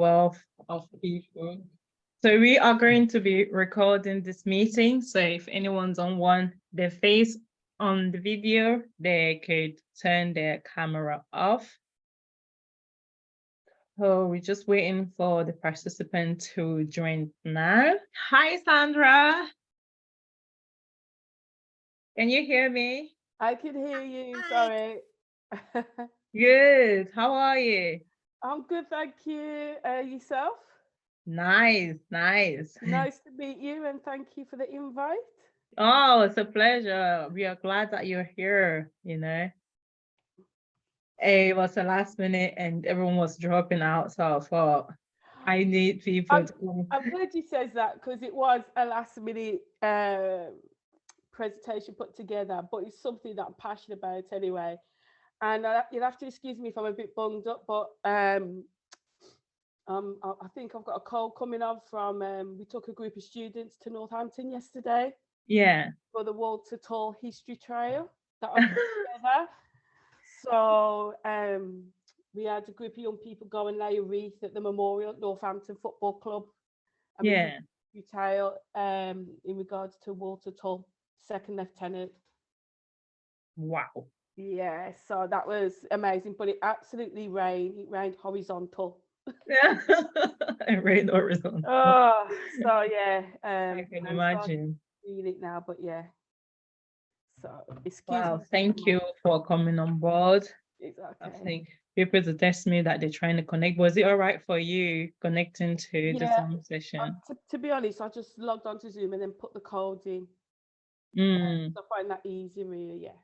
wealth of people. So we are going to be recording this meeting. So if anyone's on their face on the video, they could turn their camera off. So we're just waiting for the participant to join now. Hi, Sandra. Can you hear me? I can hear you, sorry. Good. How are you? I'm good, thank you. Yourself? Nice. Nice to meet you and thank you for the invite. Oh, it's a pleasure. We are glad that you're here, It was the last minute and everyone was dropping out, so I thought I need people to come. I'm glad you says that because it was a last minute presentation put together, but it's something that I'm passionate about anyway. And you'll have to excuse me if I'm a bit bunged up, but I think I've got a call coming on from, we took a group of students to Northampton yesterday. Yeah. For the Walter Tall History Trail that I put together. So we had a group of young people go and lay a wreath at the Memorial Northampton Football Club. And Yeah. we did trail in regards to Walter Tull, second lieutenant. Wow. Yeah, so that was amazing, but it absolutely rained. It rained horizontal. Yeah. It rained horizontal. Oh, so yeah. I can imagine. Feel it now, but yeah. So excuse Wow, me. thank you for coming on board. Exactly. I think people to test me that they're trying to connect. Was it all right for you connecting to the Zoom session? To be honest, I just logged onto Zoom and then put the code in. Mm. I find that easy, really. Yeah.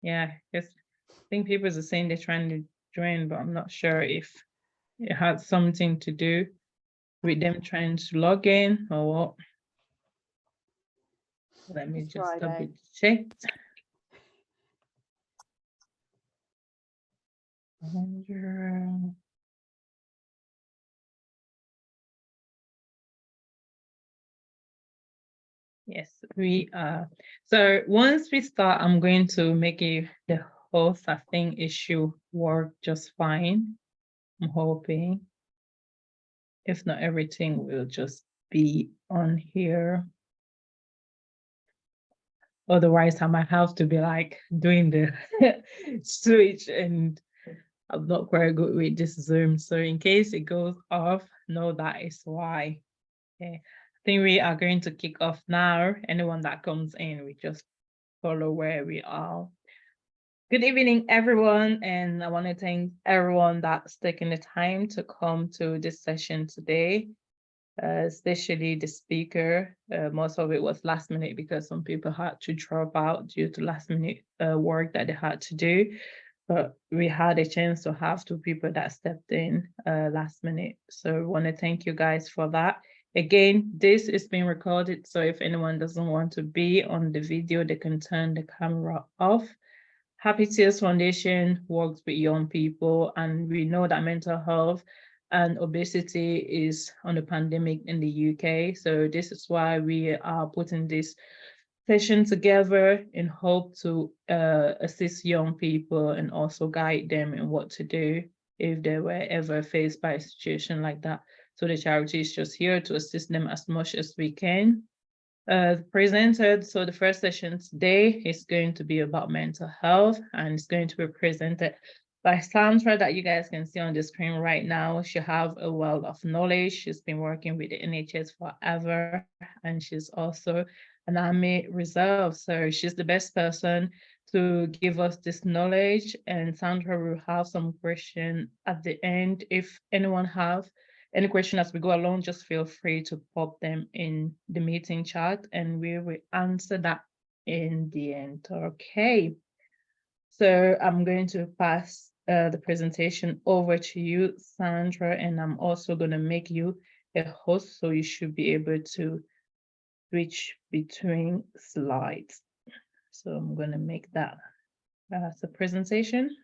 Yeah, because I think people are saying they're trying to join, but I'm not sure if it had something to do with them trying to log in or what. Let me just double check. Yes, we are. So once we start, I'm going to make you the host. I think it should work just fine. I'm hoping. If not, everything will just be on here. Otherwise, I might have to be like doing the switch, and I'm not quite good with this Zoom. So in case it goes off, know that is why. Okay. I think we are going to kick off now. Anyone that comes in, we just follow where we are. Good evening, everyone, and I want to thank everyone that's taking the time to come to this session today. Especially the speaker. Most of it was last minute because some people had to drop out due to last minute work that they had to do. But we had a chance to have two people that stepped in last minute. So I want to thank you guys for that. Again, this is being recorded. So if anyone doesn't want to be on the video, they can turn the camera off. Happy Tears Foundation works with young people, and we know that mental health and obesity is on the pandemic in the UK. So this is why we are putting this session together in hope to assist young people and also guide them in what to do if they were ever faced by a situation like that. So the charity is just here to assist them as much as we can. Presented, so the first session today is going to be about mental health, and it's going to be presented by Sandra that you guys can see on the screen right now. She have a wealth of knowledge. She's been working with the NHS forever, and she's also an Army Reserve. So she's the best person to give us this knowledge. And Sandra will have some question at the end. If anyone have any question as we go along, just feel free to pop them in the meeting chat and we will answer that in the end. Okay. So I'm going to pass the presentation over to you, Sandra, and I'm also going to make you a host, so you should be able to switch between slides. So I'm going to make that as a presentation.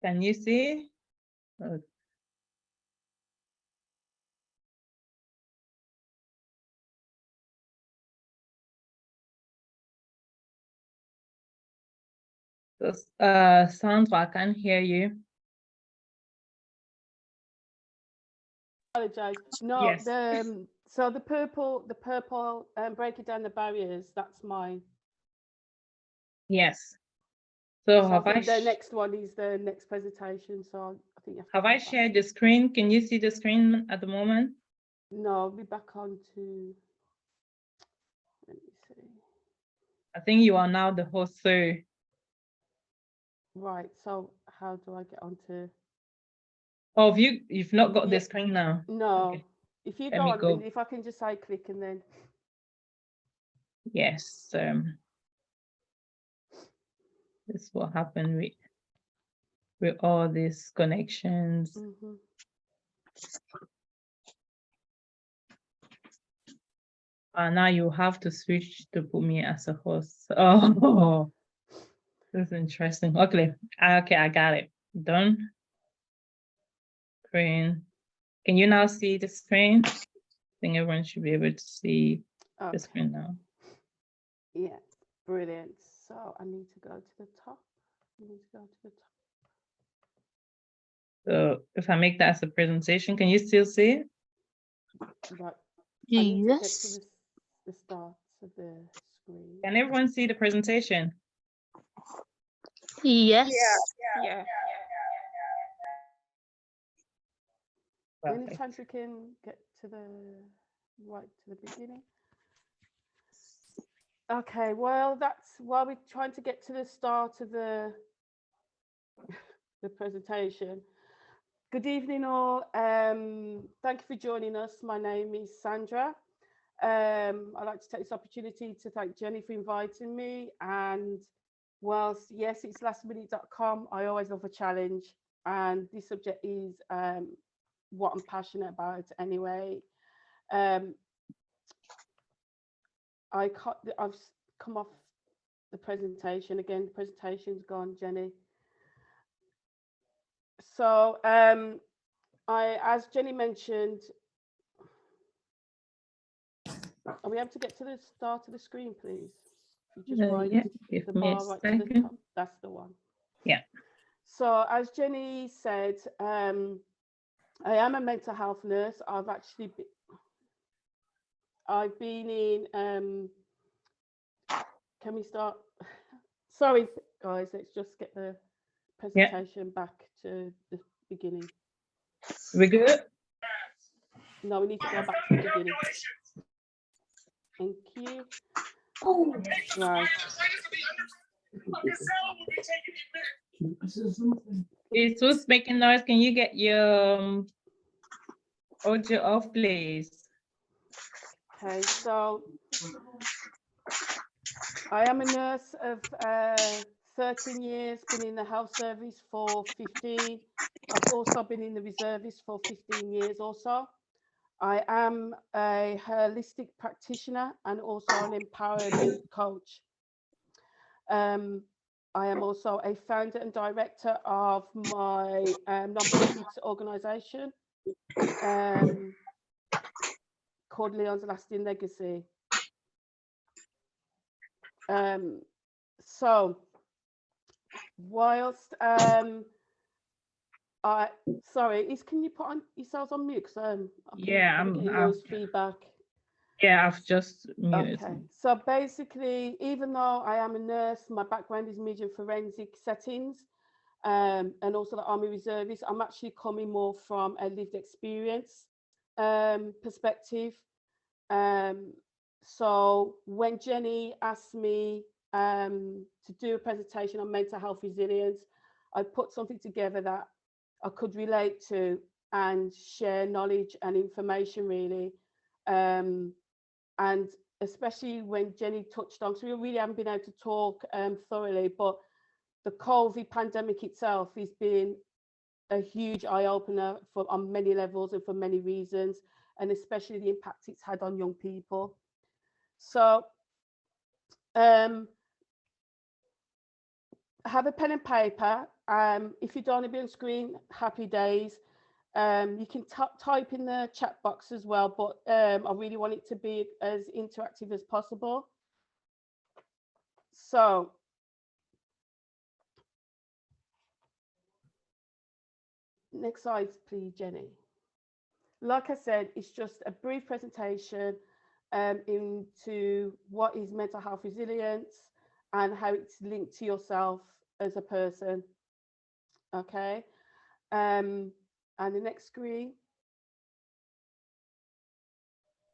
Can you see? Sandra, I can't hear you. Apologize. No, Yes. so the purple, breaking down the barriers, that's mine. Yes. So So I have I think the next one is the next presentation. So I think you have to have go I back. shared the screen? Can you see the screen at the moment? No, I'll be back on to, let me see. I think you are now the host, so Right, so how do I get onto? oh, you've not got Yeah. the screen now. No, Okay. if you Let go me on, go. and if I can just say click and then, Yes. This is what happened with all these connections. mhm. Now you have to switch to put me as a host. Oh, this is interesting. Okay, I got it. Done. Screen. Can you now see the screen? I think everyone should be able to see the Okay. screen now. Yeah, brilliant. So I need to go to the top. I need to go to the top. So if I make that as a presentation, can you still see it? Right. I need to get to Yes. the start of the screen. Can everyone see the presentation? Yes. Yeah. Any Perfect. chance we can get to the right to the beginning? Okay, well, that's while we're trying to get to the start of the presentation. Good evening, all. Thank you for joining us. My name is Sandra. I'd like to take this opportunity to thank Jenny for inviting me. And whilst, yes, it's lastminute.com, I always love a challenge. And this subject is what I'm passionate about anyway. I've come off the presentation again. The presentation's gone, Jenny. So as Jenny mentioned, are we able to get to the start of the screen, please? You just right, Yeah, give the me a bar right to the second. top. That's the one. Yeah. So as Jenny said, I am a mental health nurse. I've been in. Can we start? Sorry, guys. Let's just get the presentation back to the beginning. We good? No, we need to go back to the beginning. Thank you. Right. Is who's making noise? Can you get your audio off, please? Okay, so I am a nurse of 13 years, been in the health service for 15. I've also been in the reservists for 15 years or so. I am a holistic practitioner and also an empowerment coach. I am also a founder and director of my non-profit organisation called Leon's Lasting Legacy. So whilst sorry, can you put on yourselves on mute? Because Yeah, I'm getting noise feedback. Yeah, I've just muted. Okay, so basically, even though I am a nurse, my background is media forensic settings, and also the Army Reservist, I'm actually coming more from a lived experience perspective. So when Jenny asked me to do a presentation on mental health resilience, I put something together that I could relate to and share knowledge and information really. And especially when Jenny touched on, so we really haven't been able to talk thoroughly, but the COVID pandemic itself has been a huge eye-opener on many levels and for many reasons, and especially the impact it's had on young people. So have a pen and paper. If you don't want to be on screen, happy days. You can type in the chat box as well, but I really want it to be as interactive as possible. So Next slide, please, Jenny. Like I said, it's just a brief presentation into what is mental health resilience and how it's linked to yourself as a person. Okay. And the next screen,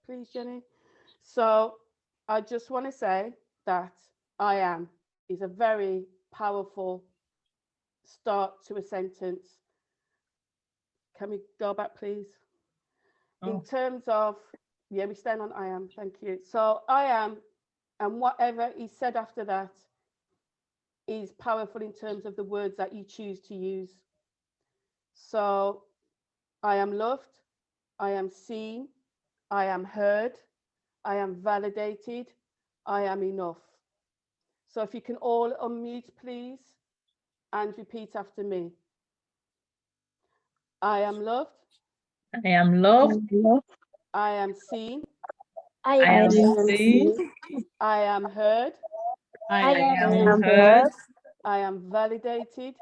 please, Jenny. So I just want to say that I am is a very powerful start to a sentence. Can we go back, please? In Oh. terms of, yeah, we stand on I am, thank you. So I am, and whatever is said after that is powerful in terms of the words that you choose to use. So I am loved, I am seen, I am heard, I am validated, I am enough. So if you can all unmute, please, and repeat after me. I am loved, I am loved. I am seen, I am seen. I am heard, I am heard. I am validated,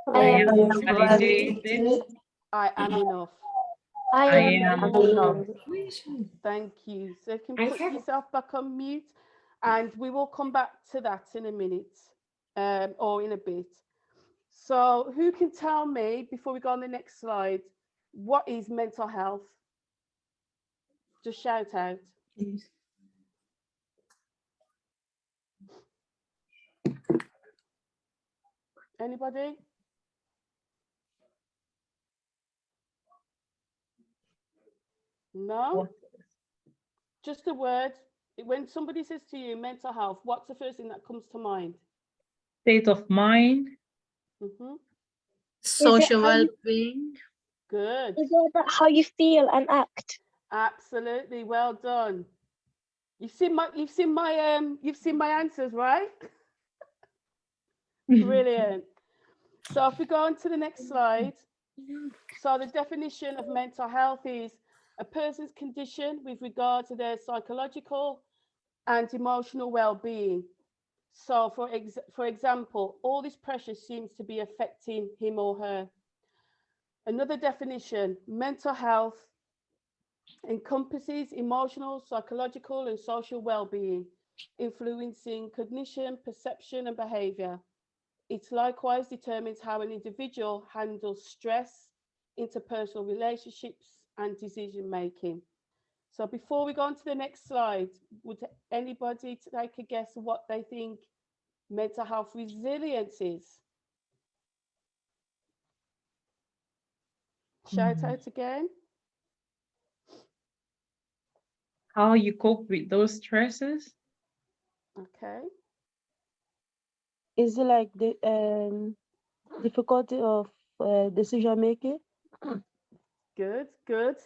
I am validated. I am enough. I am enough. Thank you. So you can put yourself back on mute, and we will come back to that in a minute or in a bit. So who can tell me, before we go on the next slide, what is mental health? Just shout out. Anybody? No? Just a word. When somebody says to you mental health, what's the first thing that comes to mind? State of mind. Social well-being. Good. Is it about how you feel and act? Absolutely. Well done. You've seen my answers, right? Brilliant. So if we go on to the next slide. So the definition of mental health is a person's condition with regard to their psychological and emotional well-being. So for example, all this pressure seems to be affecting him or her. Another definition, mental health encompasses emotional, psychological, and social well-being, influencing cognition, perception, and behavior. It likewise determines how an individual handles stress, interpersonal relationships, and decision-making. So before we go on to the next slide, would anybody take a guess what they think mental health resilience is? Shout out again. How you cope with those stresses? Okay. Is it like the difficulty of decision making? Good, good.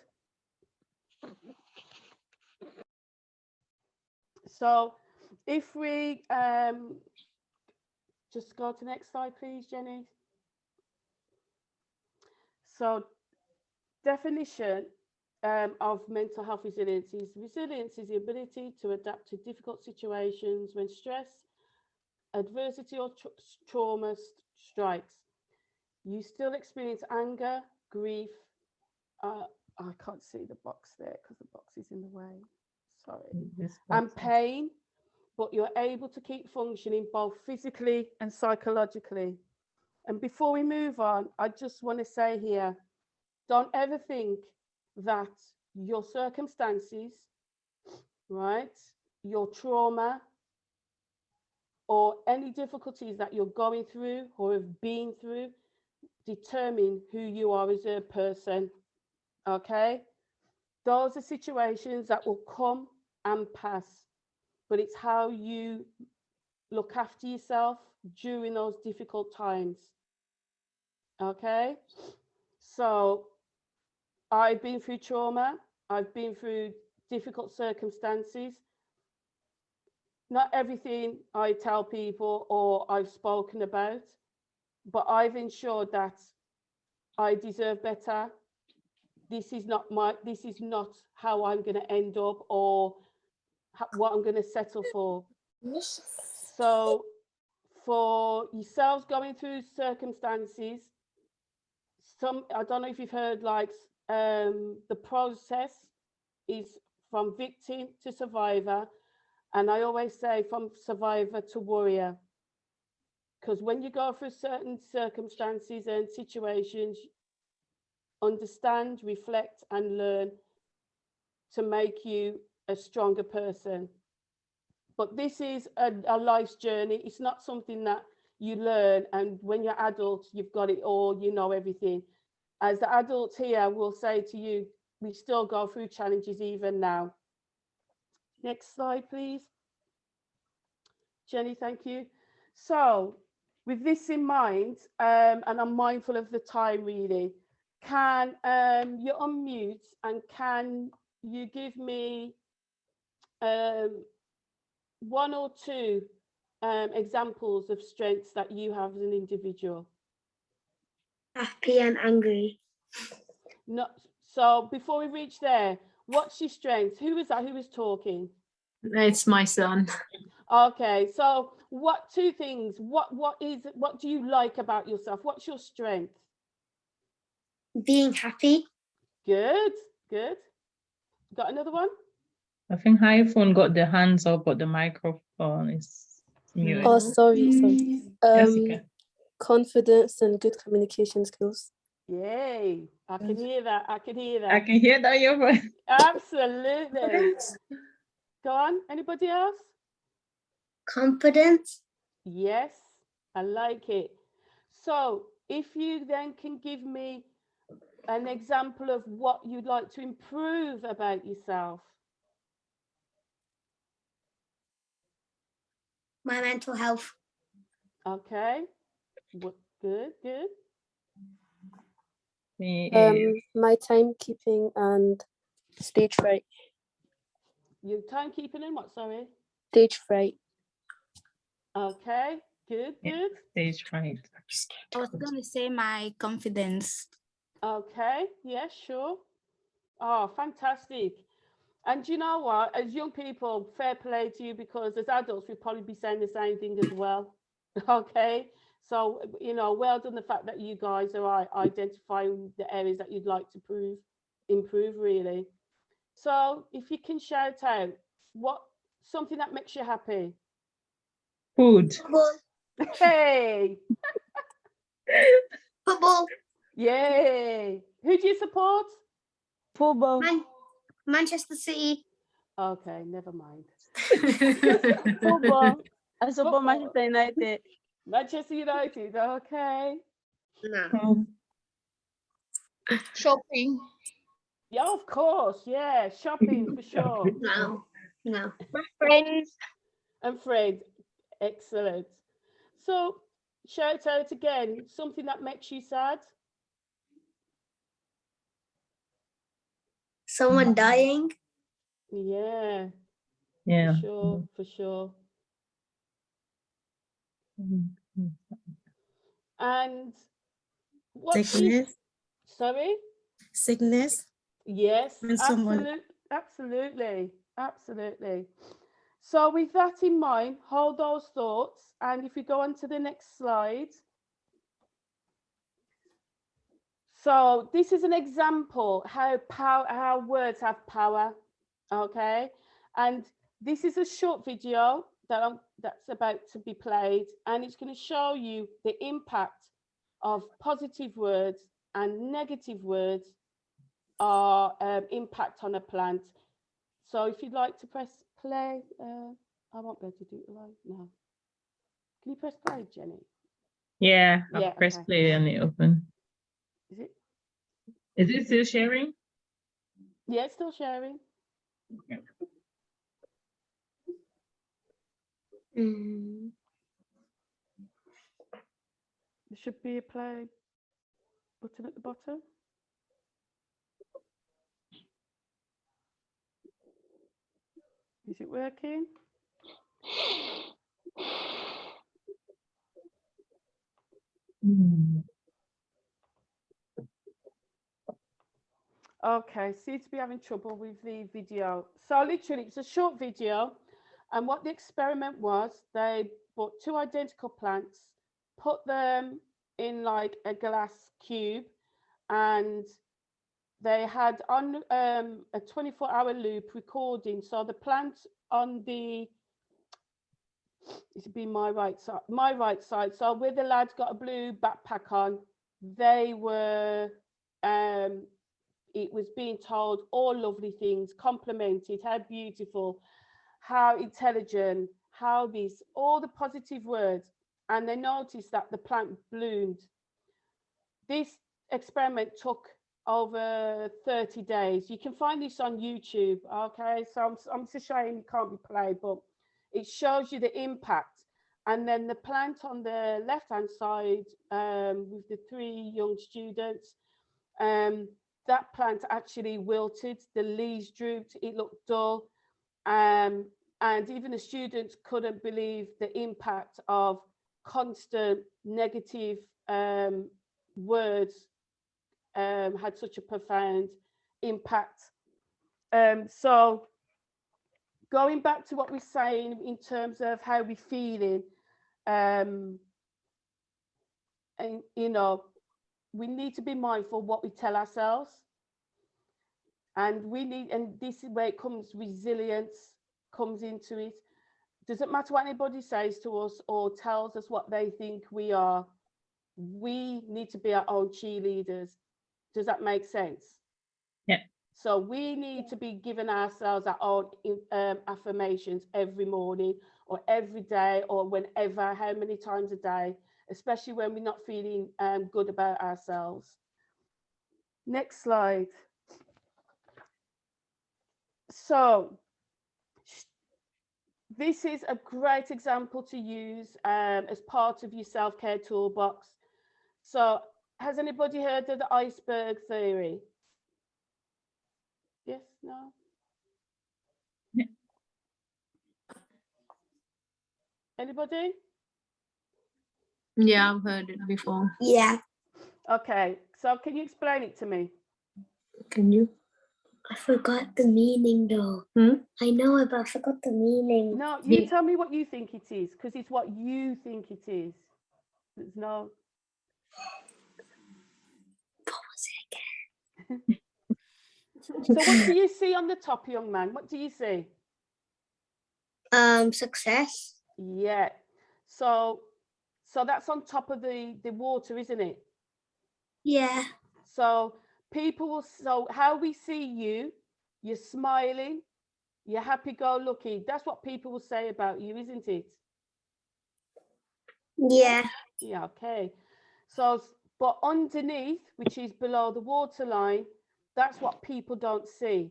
So if we just go to the next slide, please, Jenny. So definition of mental health resilience is the ability to adapt to difficult situations when stress, adversity, or trauma strikes. You still experience anger, grief. I can't see the box there because the box is in the way. Sorry. And pain, but you're able to keep functioning both physically and psychologically. And before we move on, I just want to say here, don't ever think that your circumstances, right, your trauma, or any difficulties that you're going through or have been through determine who you are as a person, okay? Those are situations that will come and pass, but it's how you look after yourself during those difficult times, okay? So I've been through trauma, I've been through difficult circumstances. Not everything I tell people or I've spoken about, but I've ensured that I deserve better. This is not how I'm going to end up or what I'm going to settle for. So for yourselves going through circumstances, I don't know if you've heard, like, the process is from victim to survivor, and I always say from survivor to warrior, because when you go through certain circumstances and situations, understand, reflect, and learn to make you a stronger person. But this is a life's journey. It's not something that you learn, and when you're adult, you've got it all, you know everything. As the adults here will say to you, we still go through challenges even now. Next slide, please. Jenny, thank you. So with this in mind, and I'm mindful of the time really, can you unmute and can you give me one or two examples of strengths that you have as an individual? Happy and angry. No, so before we reach there, what's your strength? Who is that? Who is talking? It's my son. Okay, so what two things? What do you like about yourself? What's your strength? Being happy. Good, good. Got another one? I think iPhone got the hands up, but the microphone is muted. Oh, sorry. Yes, okay. Confidence and good communication skills. Yay! I can hear that. I can hear that. I can hear that your voice. Absolutely. Go on. Anybody else? Confidence. Yes, I like it. So if you then can give me an example of what you'd like to improve about yourself. My mental health. Okay. Good, good. My timekeeping and stage fright. Your timekeeping and what, sorry? Stage fright. Okay, good, Yeah. good. Stage fright. I was going to say my confidence. Okay, yeah, sure. Oh, fantastic. And you know what? As young people, fair play to you, because as adults, we'd probably be saying the same thing as well. Okay. So, you know, well done the fact that you guys are identifying the areas that you'd like to improve, really. So if you can shout out something that makes you happy. Food. Football. Hey, Football. yay. Who do you support? Football. Manchester City. Okay, never mind. Football. I support Football. Manchester United. Manchester United, okay. No. Shopping. Yeah, of course, yeah, shopping for sure. No. No. My friends. And friends, excellent. So shout out again, something that makes you sad. Someone dying. Yeah, Yeah. for sure, for sure. And what Sickness. sorry? Sickness. Yes, When someone- absolutely, absolutely. So with that in mind, hold those thoughts, and if you go on to the next slide. So this is an example how words have power, okay? And this is a short video that's about to be played, and it's going to show you the impact of positive words and negative words are impact on a plant. So if you'd like to press play, I won't be able to do it live now. Can you press play, Jenny? Yeah, Yeah, I've pressed okay. play and it open. Is it? Is it still sharing? Yeah, it's still sharing. Mm. There should be a play button at the bottom. Is it working? Okay, seems to be having trouble with the video. So literally, it's a short video. And what the experiment was, they bought two identical plants, put them in like a glass cube, and they had on a 24-hour loop recording. So the plant on the, it would be my right side. So where the lad's got a blue backpack on, they were, it was being told all lovely things, complimented, how beautiful, how intelligent, how this, all the positive words. And they noticed that the plant bloomed. This experiment took over 30 days. You can find this on YouTube, okay? So I'm just showing it can't be played, but it shows you the impact. And then the plant on the left-hand side with the 3 young students, that plant actually wilted, the leaves drooped, it looked dull. And even the students couldn't believe the impact of constant negative words had such a profound impact. So going back to what we're saying in terms of how we're feeling, and you know, we need to be mindful what we tell ourselves, and this is where it comes, resilience comes into it. Doesn't matter what anybody says to us or tells us what they think we are, we need to be our own cheerleaders. Does that make sense? Yeah. So we need to be giving ourselves our own affirmations every morning or every day or whenever, how many times a day, especially when we're not feeling good about ourselves. Next slide. So this is a great example to use as part of your self-care toolbox. So has anybody heard of the iceberg theory? Yes, no? Yeah. Anybody? Yeah, I've heard it before. Yeah. Okay, so can you explain it to me? Can you? I forgot the meaning though. I know it, but I forgot the meaning. No, you Yeah. tell me what you think it is, because it's what you think it is. There's no. What was it again? So what do you see on the top, young man? What do you see? Success. Yeah. So that's on top of the water, isn't it? Yeah. So people will, so how we see you, you're smiling, you're happy-go-lucky. That's what people will say about you, isn't it? Yeah. Yeah, okay. So, but underneath, which is below the waterline, that's what people don't see.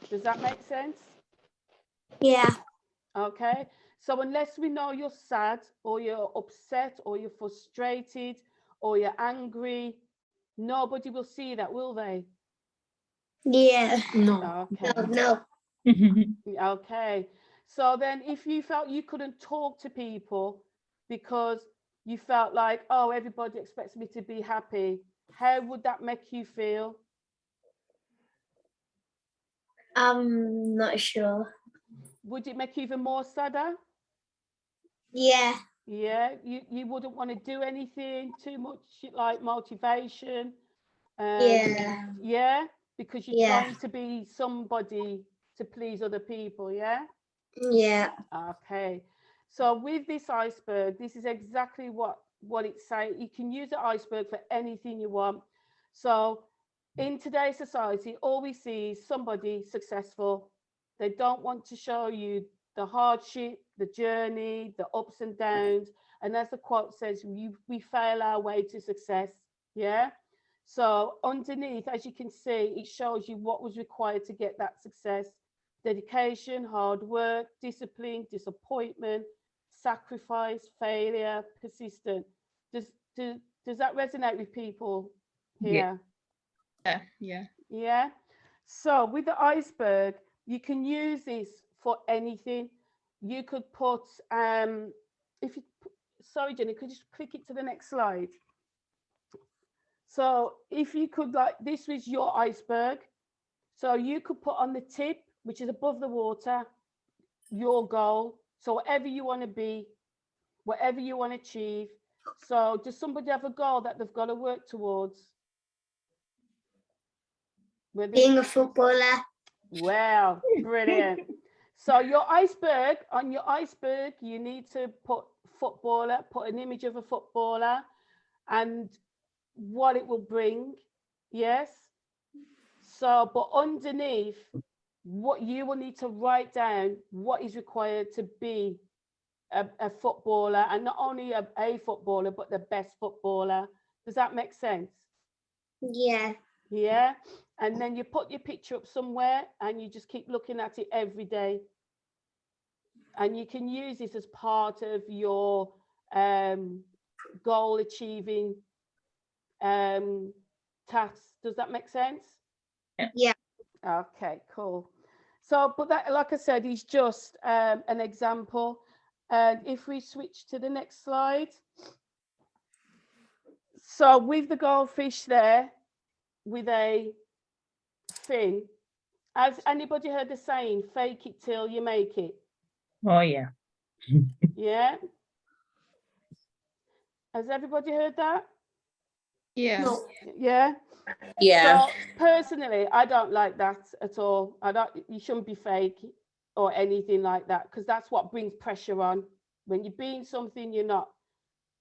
Does that make sense? Yeah. Okay. So unless we know you're sad or you're upset or you're frustrated or you're angry, nobody will see that, will they? Yeah. No. Okay. No. Okay. So then if you felt you couldn't talk to people because you felt like, oh, everybody expects me to be happy, how would that make you feel? I'm not sure. Would it make you even more sadder? Yeah. Yeah, you wouldn't want to do anything too much, like motivation. Yeah. Yeah, because you're Yeah. trying to be somebody to please other people. Yeah. Yeah. Okay. So with this iceberg, this is exactly what it's saying. You can use the iceberg for anything you want. So in today's society, all we see is somebody successful. They don't want to show you the hardship, the journey, the ups and downs. And as the quote says, we fail our way to success. Yeah. So underneath, as you can see, it shows you what was required to get that success: dedication, hard work, discipline, disappointment, sacrifice, failure, persistent. Does that resonate with people here? Yeah. Yeah. So with the iceberg, you can use this for anything. You could put if you sorry, Jenny, could you just click it to the next slide? So if you could, like, this was your iceberg. So you could put on the tip, which is above the water, your goal. So whatever you want to be, whatever you want to achieve. So does somebody have a goal that they've got to work towards? Being a footballer. Wow, brilliant. So your iceberg, on your iceberg, you need to put footballer, put an image of a footballer and what it will bring. Yes. So, but underneath, what you will need to write down what is required to be a footballer, and not only a footballer, but the best footballer. Does that make sense? Yeah. Yeah. And then you put your picture up somewhere and you just keep looking at it every day. And you can use this as part of your goal achieving tasks. Does that make sense? Yeah. Okay, cool. So, but that, like I said, is just an example. And if we switch to the next slide. So with the goldfish there, with a fin, has anybody heard the saying, fake it till you make it? Oh, yeah. Yeah. Has everybody heard that? Yeah. No. Yeah. Yeah. So personally, I don't like that at all. You shouldn't be fake or anything like that, because that's what brings pressure on. When you're being something, you're not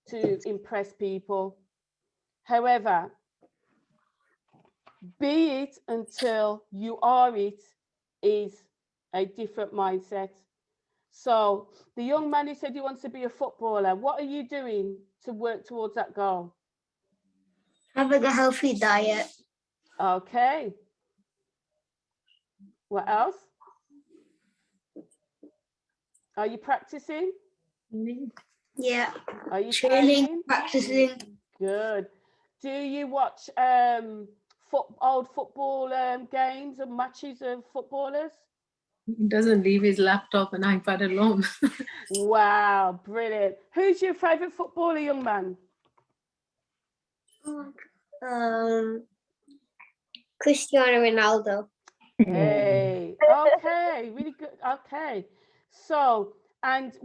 to impress people. However, be it until you are it is a different mindset. So the young man who said he wants to be a footballer, what are you doing to work towards that goal? Having a healthy diet. Okay. What else? Are you practicing? Yeah. Are you Training, practicing. Good. Do you watch old football games and matches of footballers? He doesn't leave his laptop and iPad alone. Wow, brilliant. Who's your favorite footballer, young man? Cristiano Ronaldo. Hey, okay, really good. Okay, so and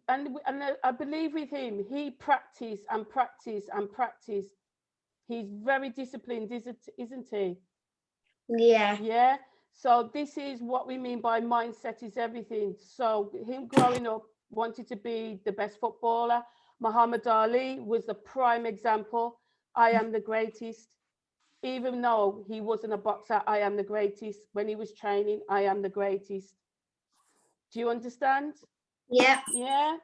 I believe with him, he practiced and practiced and practiced. He's very disciplined, isn't he? Yeah. Yeah. So this is what we mean by mindset is everything. So him growing up wanted to be the best footballer. Muhammad Ali was the prime example. I am the greatest. Even though he wasn't a boxer, I am the greatest. When he was training, I am the greatest. Do you understand? Yeah. Yeah.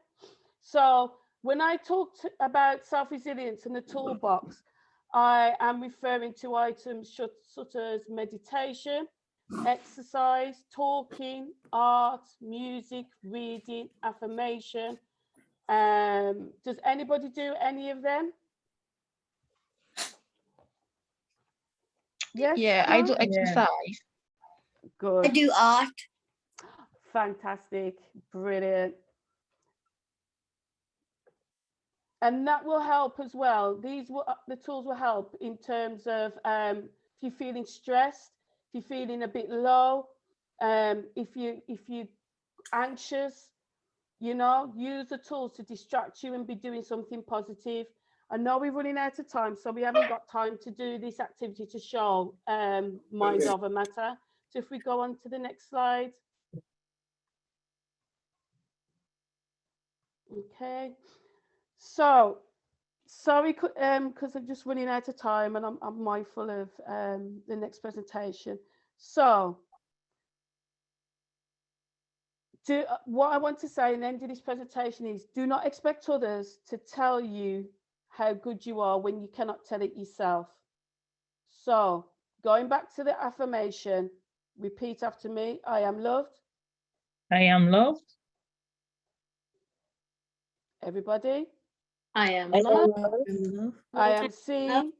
So when I talked about self-resilience in the toolbox, I am referring to items such as meditation, exercise, talking, art, music, reading, affirmation. Does anybody do any of them? Yes. Yeah, I do No? exercise. Good. I do art. Fantastic. Brilliant. And that will help as well. The tools will help in terms of if you're feeling stressed, if you're feeling a bit low, if you're anxious, use the tools to distract you and be doing something positive. I know we're running out of time, so we haven't got time to do this activity to show mind over matter. So if we go on to the next slide. Okay. So, sorry, because I'm just running out of time and I'm mindful of the next presentation. So, what I want to say and end of this presentation is, do not expect others to tell you how good you are when you cannot tell it yourself. So, going back to the affirmation, repeat after me. I am loved. I am loved. Everybody. I am I loved. am loved. I am seen.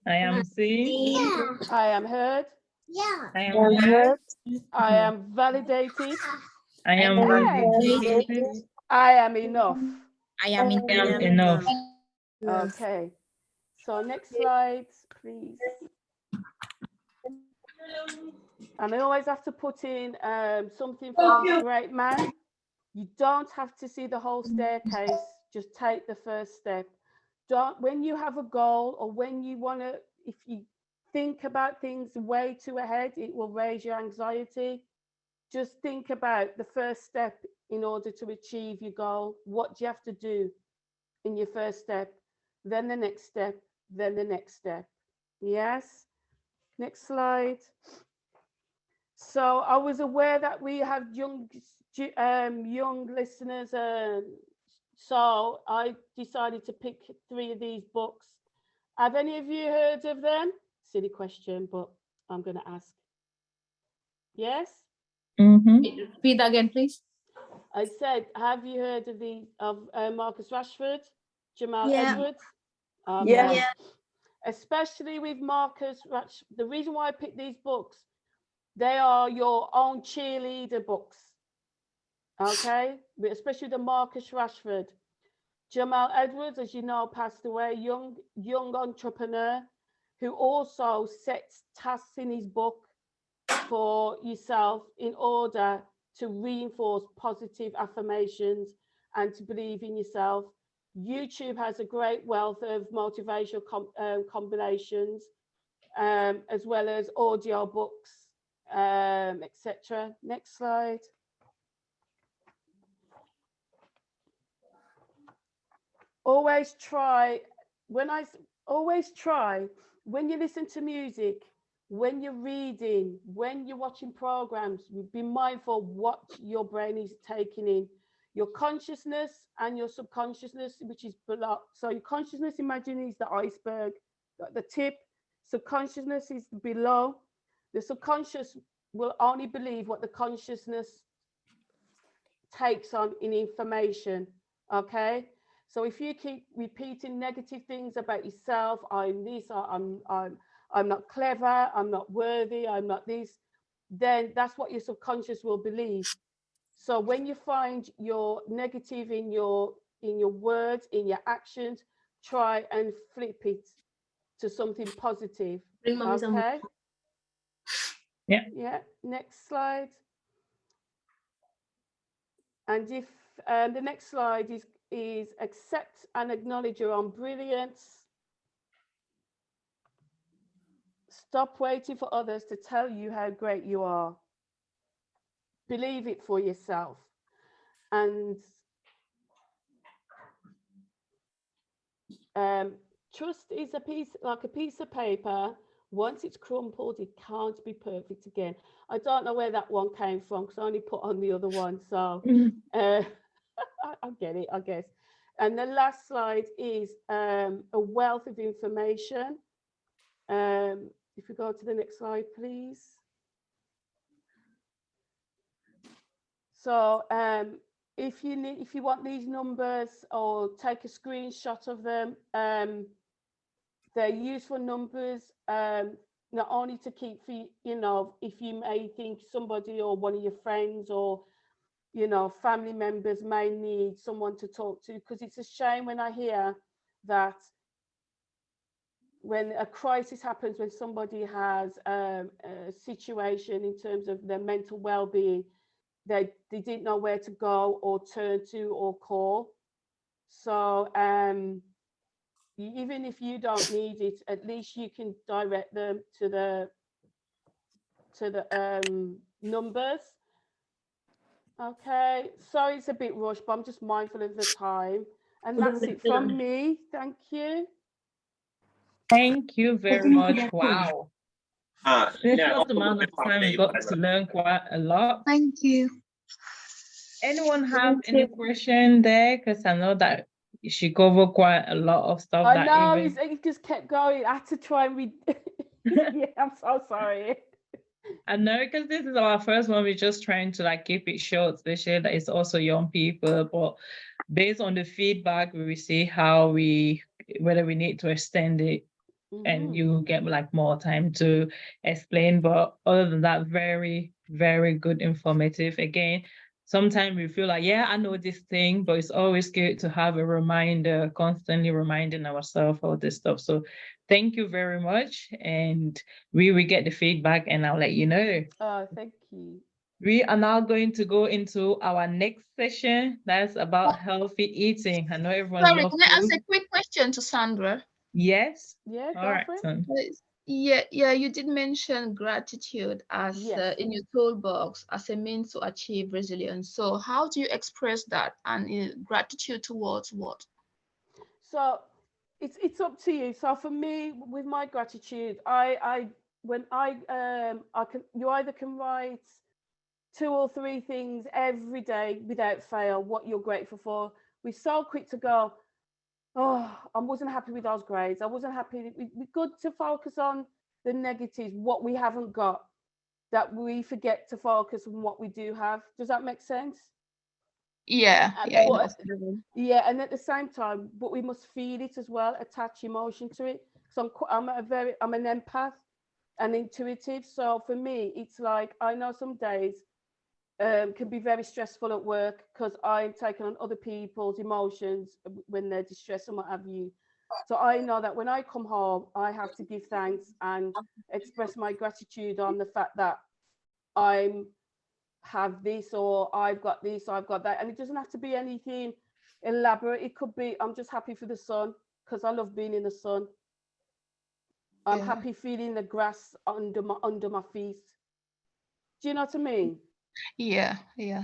I am seen. Yeah. I am heard. Yeah. I I am am heard. heard. I am validated. I am validated. I am enough. I am I am enough. Okay. So next slide, please. And I always have to put in something from this great man. You don't have to see the whole staircase. Just take the first step. When you have a goal, or when you want to, if you think about things way too ahead. It will raise your anxiety. Just think about the first step in order to achieve your goal. What do you have to do in your first step? Then the next step, then the next step. Yes. Next slide. So I was aware that we have young listeners, so I decided to pick 3 of these books. Have any of you heard of them? Silly question, but I'm going to ask. Yes? Repeat again, please. I said, have you heard of Marcus Rashford, Jamal Yeah. Edwards? Yeah. Okay. Especially with Marcus Rashford. The reason why I picked these books, they are your own cheerleader books. Okay? Especially the Marcus Rashford. Jamal Edwards, as you know, passed away, young entrepreneur who also sets tasks in his book for yourself in order to reinforce positive affirmations and to believe in yourself. YouTube has a great wealth of motivational combinations, as well as audio books, etc. Next slide. Always try, when you listen to music, when you're reading, when you're watching programs, be mindful what your brain is taking in. Your consciousness and your subconsciousness, which is below. So your consciousness, imagine, is the iceberg, the tip. Subconsciousness is below. The subconscious will only believe what the consciousness takes on in information. Okay. So if you keep repeating negative things about yourself, I'm this, I'm not clever, I'm not worthy, I'm not this, then that's what your subconscious will believe. So when you find your negative in your words, in your actions, try and flip it to something positive. Okay. Yeah. Yeah. Next slide. And if the next slide is accept and acknowledge your own brilliance. Stop waiting for others to tell you how great you are. Believe it for yourself. And trust is a piece of paper. Once it's crumpled, it can't be perfect again. I don't know where that one came from because I only put on the other one. So I get it, I guess. And the last slide is a wealth of information. If we go to the next slide, please. So if you want these numbers or take a screenshot of them, they're useful numbers, not only to keep for, if you may think somebody or one of your friends or family members may need someone to talk to, because it's a shame when I hear that when a crisis happens, when somebody has a situation in terms of their mental well-being, they didn't know where to go or turn to or call. So even if you don't need it, at least you can direct them to the numbers. Okay, sorry it's a bit rushed, but I'm just mindful of the time. And that's it from me. Thank you. Thank you very much. Wow. This was the amount of time we got to learn quite a lot. Thank you. Anyone have any question there? Because I know that she covered quite a lot of stuff. I know, it just kept going. I had to try and read. Yeah, I'm so sorry. I know, because this is our first one. We're just trying to keep it short, especially that it's also young people. But based on the feedback, we will see whether we need to extend it. And you get more time to explain. But other than that, very, very good, informative. Again, sometimes we feel like, yeah, I know this thing, but it's always good to have a reminder, constantly reminding ourselves all this stuff. So thank you very much. And we will get the feedback and I'll let you know. Thank you. We are now going to go into our next session. That's about healthy eating. I know everyone Sorry, loves can I ask food. a quick question to Sandra? Yes. Yeah, All right, son. Yeah, you did mention gratitude as Yes. in your toolbox as a means to achieve resilience. So how do you express that, and gratitude towards what? So it's up to you. So for me, with my gratitude, I when I can, you either can write 2 or 3 things every day without fail what you're grateful for. We're so quick to go, oh, I wasn't happy with those grades. I wasn't happy. We're good to focus on the negatives, what we haven't got, that we forget to focus on what we do have. Does that make sense? Yeah, And yeah, but enough. yeah, and at the same time, but we must feel it as well, attach emotion to it. So I'm an empath and intuitive. So for me, it's like I know some days can be very stressful at work because I'm taking on other people's emotions when they're distressed and what have you. So I know that when I come home, I have to give thanks and express my gratitude on the fact that I'm have this, or I've got this, or I've got that. And it doesn't have to be anything elaborate. It could be, I'm just happy for the sun because I love being in the sun. I'm Yeah. happy feeling the grass under my feet. Do you know what I mean? Yeah,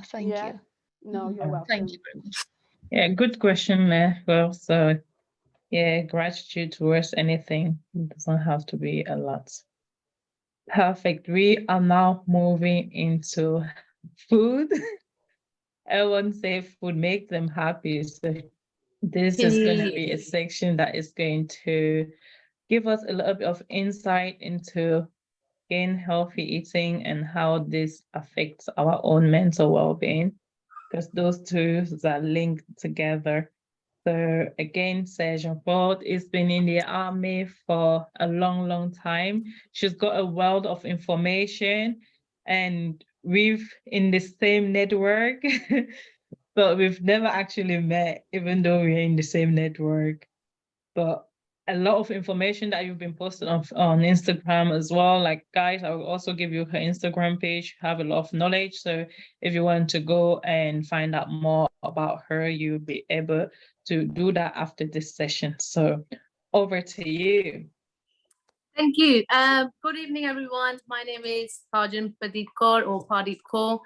thank Yeah. you. No, you're Yeah. welcome. Thank you very much. Yeah, good question there. Well, so yeah, gratitude towards anything. It doesn't have to be a lot. Perfect. We are now moving into food. Everyone say food makes them happy. So this is going to be a section that is going to give us a little bit of insight into again healthy eating and how this affects our own mental well-being, because those two are linked together. So again, Sergeant Ford has been in the army for a long, long time. She's got a wealth of information, and we've in the same network, but we've never actually met, even though we're in the same network. But a lot of information that you've been posting on Instagram as well. Like, guys, I will also give you her Instagram page, have a lot of knowledge. So if you want to go and find out more about her, you'll be able to do that after this session. So over to you. Thank you. Good evening, everyone. My name is Sergeant Pradeep Kaur or Pradeep Kaur.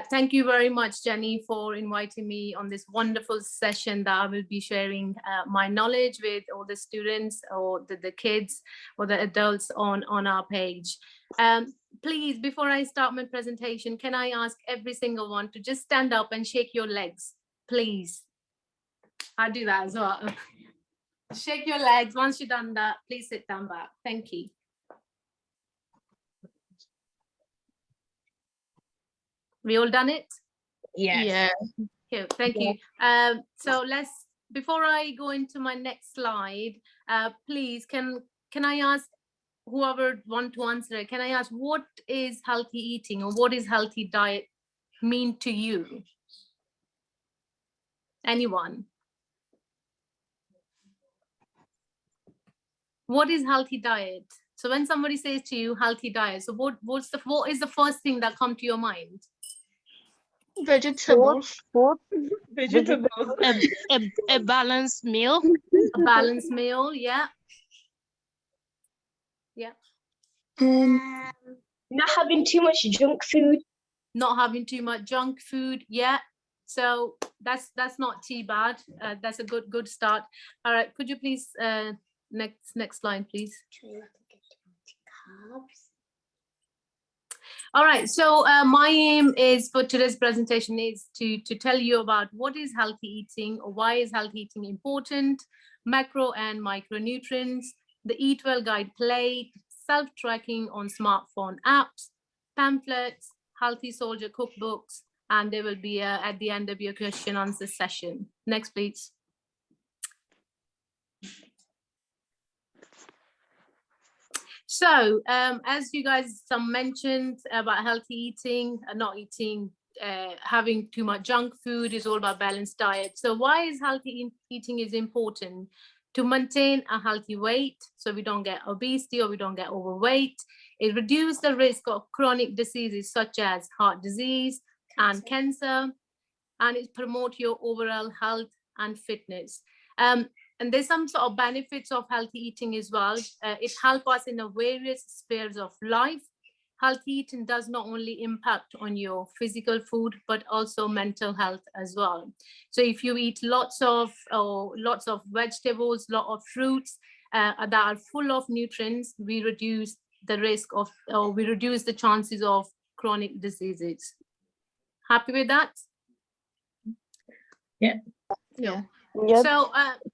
Thank you very much, Jenny, for inviting me on this wonderful session that I will be sharing my knowledge with all the students or the kids or the adults on our page. Please, before I start my presentation, can I ask every single one to just stand up and shake your legs, please? I'll do that as well. Shake your legs. Once you've done that, please sit down back. Thank you. We all done it? Yes. Yeah. Okay, thank you. So before I go into my next slide, please, can I ask whoever want to answer it, can I ask what is healthy eating or what is healthy diet mean to you? Anyone? What is healthy diet? So when somebody says to you healthy diet, so what is the first thing that come to your mind? Vegetables. Food, Vegetables. A balanced meal. A balanced meal, yeah. Yeah. Not having too much junk food. Not having too much junk food, yeah. So that's not too bad. That's a good start. All right, could you please next line, please? All right, so my aim is for today's presentation is to tell you about what is healthy eating or why is healthy eating important, macro and micronutrients, the Eat Well Guide plate, self-tracking on smartphone apps, pamphlets, Healthy Soldier cookbooks, and there will be at the end of your question answer session. Next, please. So as you guys some mentioned about healthy eating, not eating, having too much junk food is all about balanced diet. So why is healthy eating is important? To maintain a healthy weight, so we don't get obesity or we don't get overweight. It reduces the risk of chronic diseases such as heart disease and cancer, and it promotes your overall health and fitness. And there's some sort of benefits of healthy eating as well. It helps us in the various spheres of life. Healthy eating does not only impact on your physical food, but also mental health as well. So if you eat lots of vegetables, lot of fruits that are full of nutrients, we reduce the risk of, or we reduce the chances of chronic diseases. Happy with that? Yeah. Yeah. Yep. So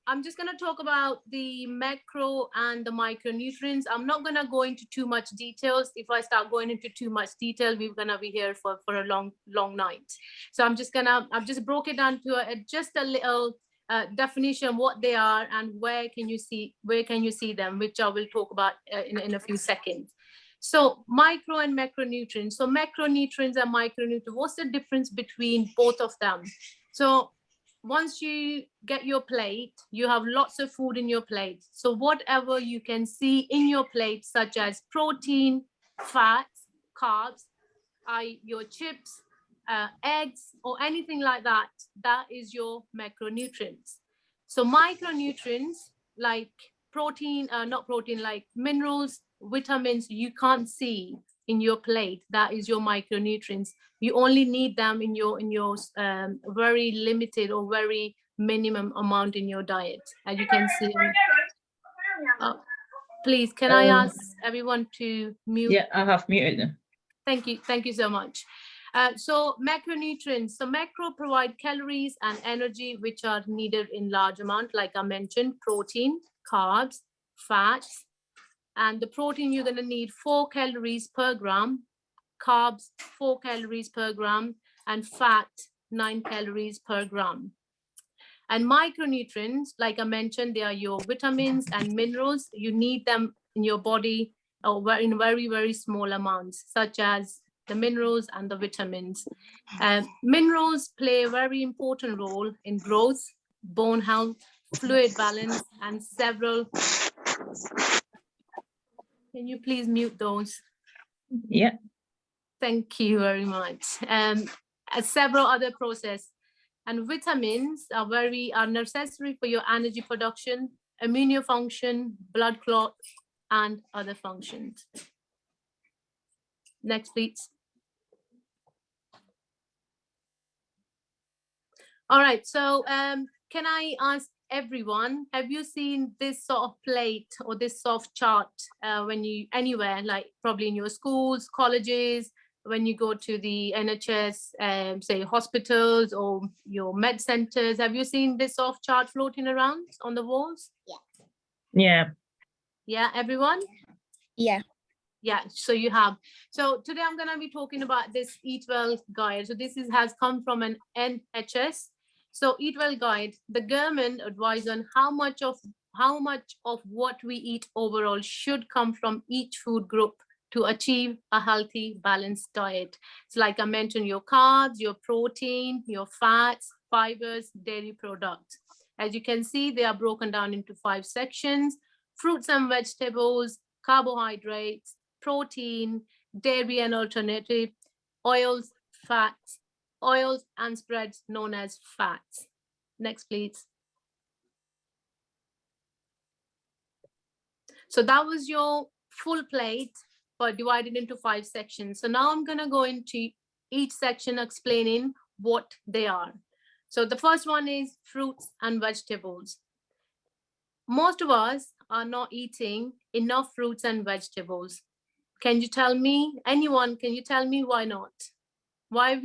I'm just going to talk about the macro and the micronutrients. I'm not going to go into too much details. If I start going into too much detail, we're going to be here for a long night. So I've just broke it down to just a little definition what they are and where can you see them, which I will talk about in a few seconds. So micro and macronutrients. So macronutrients and micronutrients, what's the difference between both of them? So once you get your plate, you have lots of food in your plate. So whatever you can see in your plate, such as protein, fats, carbs, your chips, eggs, or anything like that, that is your macronutrients. So micronutrients like like minerals, vitamins, you can't see in your plate. That is your micronutrients. You only need them in your very limited or very minimum amount in your diet, as you can see. Please, can I ask everyone to mute? Yeah, I have muted them. Thank you so much. So macronutrients. So macro provide calories and energy which are needed in large amount, like I mentioned, protein, carbs, fats. And the protein, you're going to need 4 calories per gram, carbs 4 calories per gram, and fat 9 calories per gram. And micronutrients, like I mentioned, they are your vitamins and minerals. You need them in your body in very, very small amounts, such as the minerals and the vitamins. Minerals play a very important role in growth, bone health, fluid balance, and several. Can you please mute those? Yeah. Thank you very much. Several other processes. And vitamins are necessary for your energy production, immune function, blood clot, and other functions. Next, please. All right, so can I ask everyone, have you seen this sort of plate or this sort of chart when you anywhere, like probably in your schools, colleges, when you go to the NHS, say hospitals or your med centers? Have you seen this sort of chart floating around on the walls? Yeah. Yeah, everyone? Yeah. Yeah, so you have. So today I'm going to be talking about this Eat Well guide. So this has come from an NHS. So Eat Well guide, the government advise on how much of what we eat overall should come from each food group to achieve a healthy, balanced diet. So like I mentioned, your carbs, your protein, your fats, fibers, dairy products. As you can see, they are broken down into 5 sections: fruits and vegetables, carbohydrates, protein, dairy and alternative, oils, fats, oils and spreads known as fats. Next, please. So that was your full plate, but divided into 5 sections. So now I'm going to go into each section explaining what they are. So the first one is fruits and vegetables. Most of us are not eating enough fruits and vegetables. Can you tell me, anyone, can you tell me why not? Why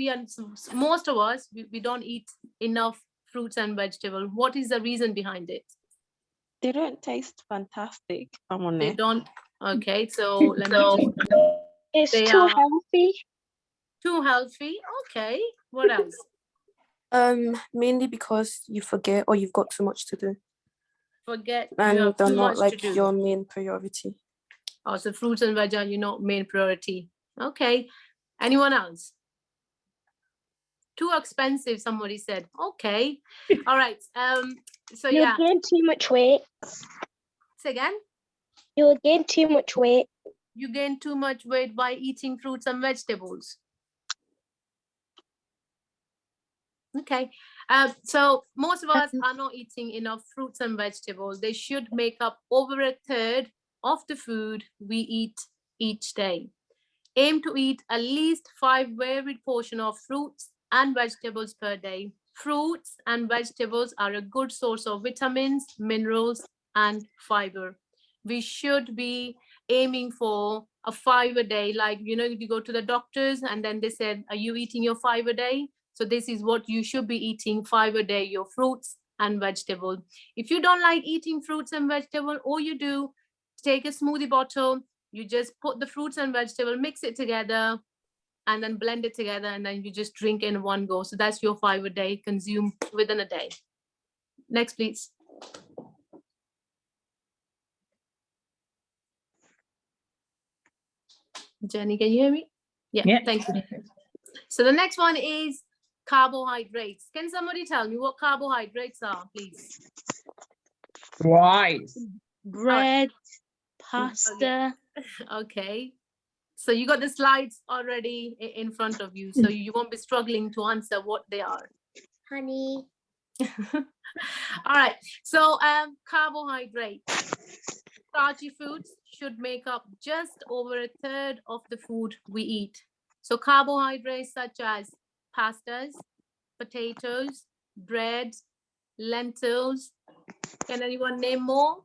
most of us, we don't eat enough fruits and vegetables. What is the reason behind it? They don't taste fantastic. I'm on They it. don't. Okay, so let me just. It's They too are healthy. too healthy. Okay, what else? Mainly because you forget or you've got too much to do. Forget you And have they're too not much to like do. your main priority. Oh, so fruits and veg are your main priority. Okay, anyone else? Too expensive, somebody said. Okay, all right. So You'll yeah. gain too much weight. Say again. You'll gain too much weight. You gain too much weight by eating fruits and vegetables. Okay. So most of us are not eating enough fruits and vegetables. They should make up over a third of the food we eat each day. Aim to eat at least 5 varied portions of fruits and vegetables per day. Fruits and vegetables are a good source of vitamins, minerals, and fiber. We should be aiming for a 5 a day. Like, you know, you go to the doctors and then they said, are you eating your 5 a day? So this is what you should be eating 5 a day, your fruits and vegetables. If you don't like eating fruits and vegetables, all you do, take a smoothie bottle, you just put the fruits and vegetable, mix it together, and then blend it together, and then you just drink in one go. So that's your 5 a day, consume within a day. Next, please. Jenny, can you hear me? Yeah, thank you. So the next one is carbohydrates. Can somebody tell me what carbohydrates are, please? Rice. Bread, pasta. Okay. So you got the slides already in front of you, so you won't be struggling to answer what they are. Honey. All right. So carbohydrates. Starchy foods should make up just over a third of the food we eat. So carbohydrates such as pastas, potatoes, bread, lentils. Can anyone name more?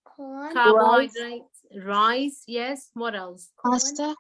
Corn. Carbohydrates, rice, yes. What else? Pasta.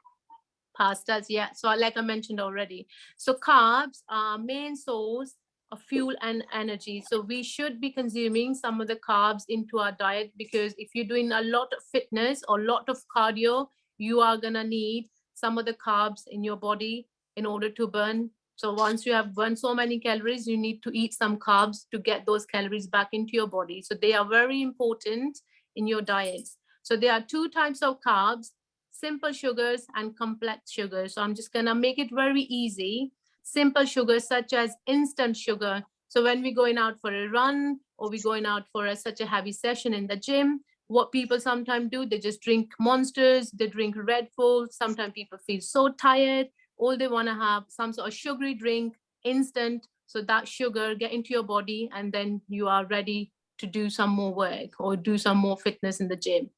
Pastas, yeah. So like I mentioned already. So carbs are main source of fuel and energy. So we should be consuming some of the carbs into our diet, because if you're doing a lot of fitness or a lot of cardio, you are gonna need some of the carbs in your body in order to burn. So once you have burned so many calories, you need to eat some carbs to get those calories back into your body. So they are very important in your diets. So there are 2 types of carbs: simple sugars and complex sugars. So I'm just gonna make it very easy. Simple sugars such as instant sugar. So when we're going out for a run, or we're going out for such a heavy session in the gym, what people sometimes do, they just drink Monsters, they drink Red Bull. Sometimes people feel so tired, all they want to have some sort of sugary drink, instant, so that sugar get into your body, and then you are ready to do some more work or do some more fitness in the gym.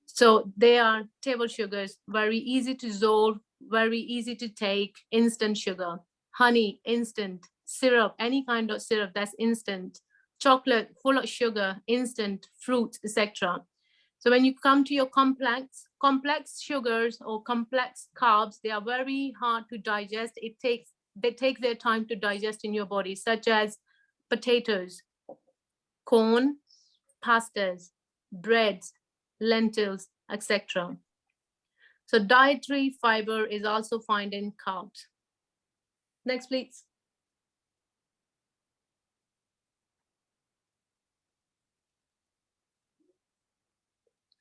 So they are table sugars, very easy to dissolve, very easy to take, instant sugar. Honey, instant. Syrup, any kind of syrup, that's instant. Chocolate, full of sugar, instant. Fruit, etc. So when you come to your complex sugars or complex carbs, they are very hard to digest. They take their time to digest in your body, such as potatoes, corn, pastas, breads, lentils, etc. So dietary fiber is also found in carbs. Next, please.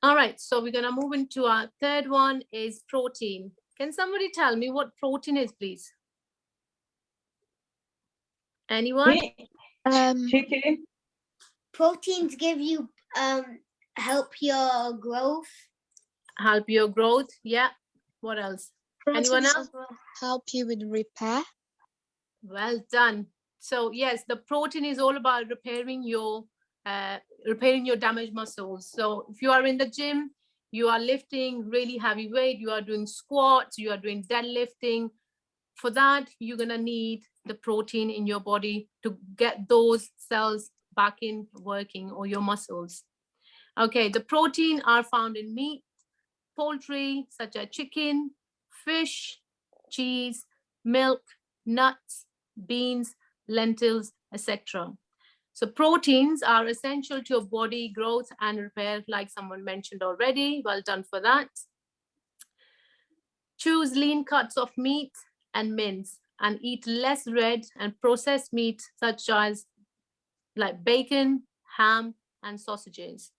All right, so we're gonna move into our third one, is protein. Can somebody tell me what protein is, please? Anyone? Chicken. Proteins give you help your growth. Help your growth, yeah. What else? Anyone else? Help you with repair. Well done. So yes, the protein is all about repairing your damaged muscles. So if you are in the gym, you are lifting really heavy weight, you are doing squats, you are doing deadlifting. For that, you're gonna need the protein in your body to get those cells back in working, or your muscles. Okay, the protein are found in meat, poultry, such as chicken, fish, cheese, milk, nuts, beans, lentils, etc. So proteins are essential to your body growth and repair, like someone mentioned already. Well done for that. Choose lean cuts of meat and mince, and eat less red and processed meat, such as like bacon, ham, and sausages.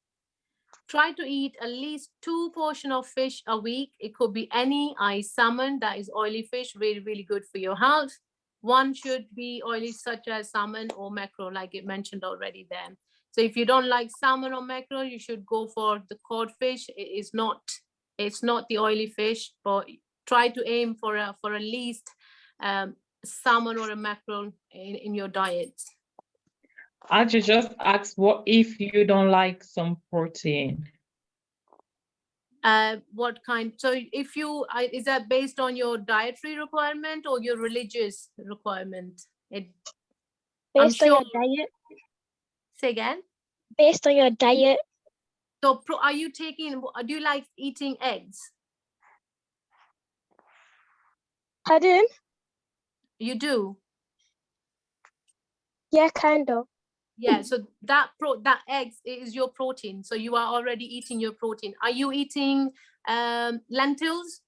Try to eat at least 2 portions of fish a week. It could be any salmon, that is oily fish, really, really good for your health. 1 should be oily, such as salmon or mackerel, like it mentioned already there. So if you don't like salmon or mackerel, you should go for the cod fish. It's not the oily fish, but try to aim for at least salmon or a mackerel in your diet? I just ask, what if you don't like some protein? What kind? So if you, is that based on your dietary requirement or your religious requirement? I'm Based on your sure. diet. Say again. Based on your diet. So are you taking, do you like eating eggs? Pardon? You do? Yeah, kind of. Yeah, so that eggs is your protein. So you are already eating your protein. Are you eating lentils?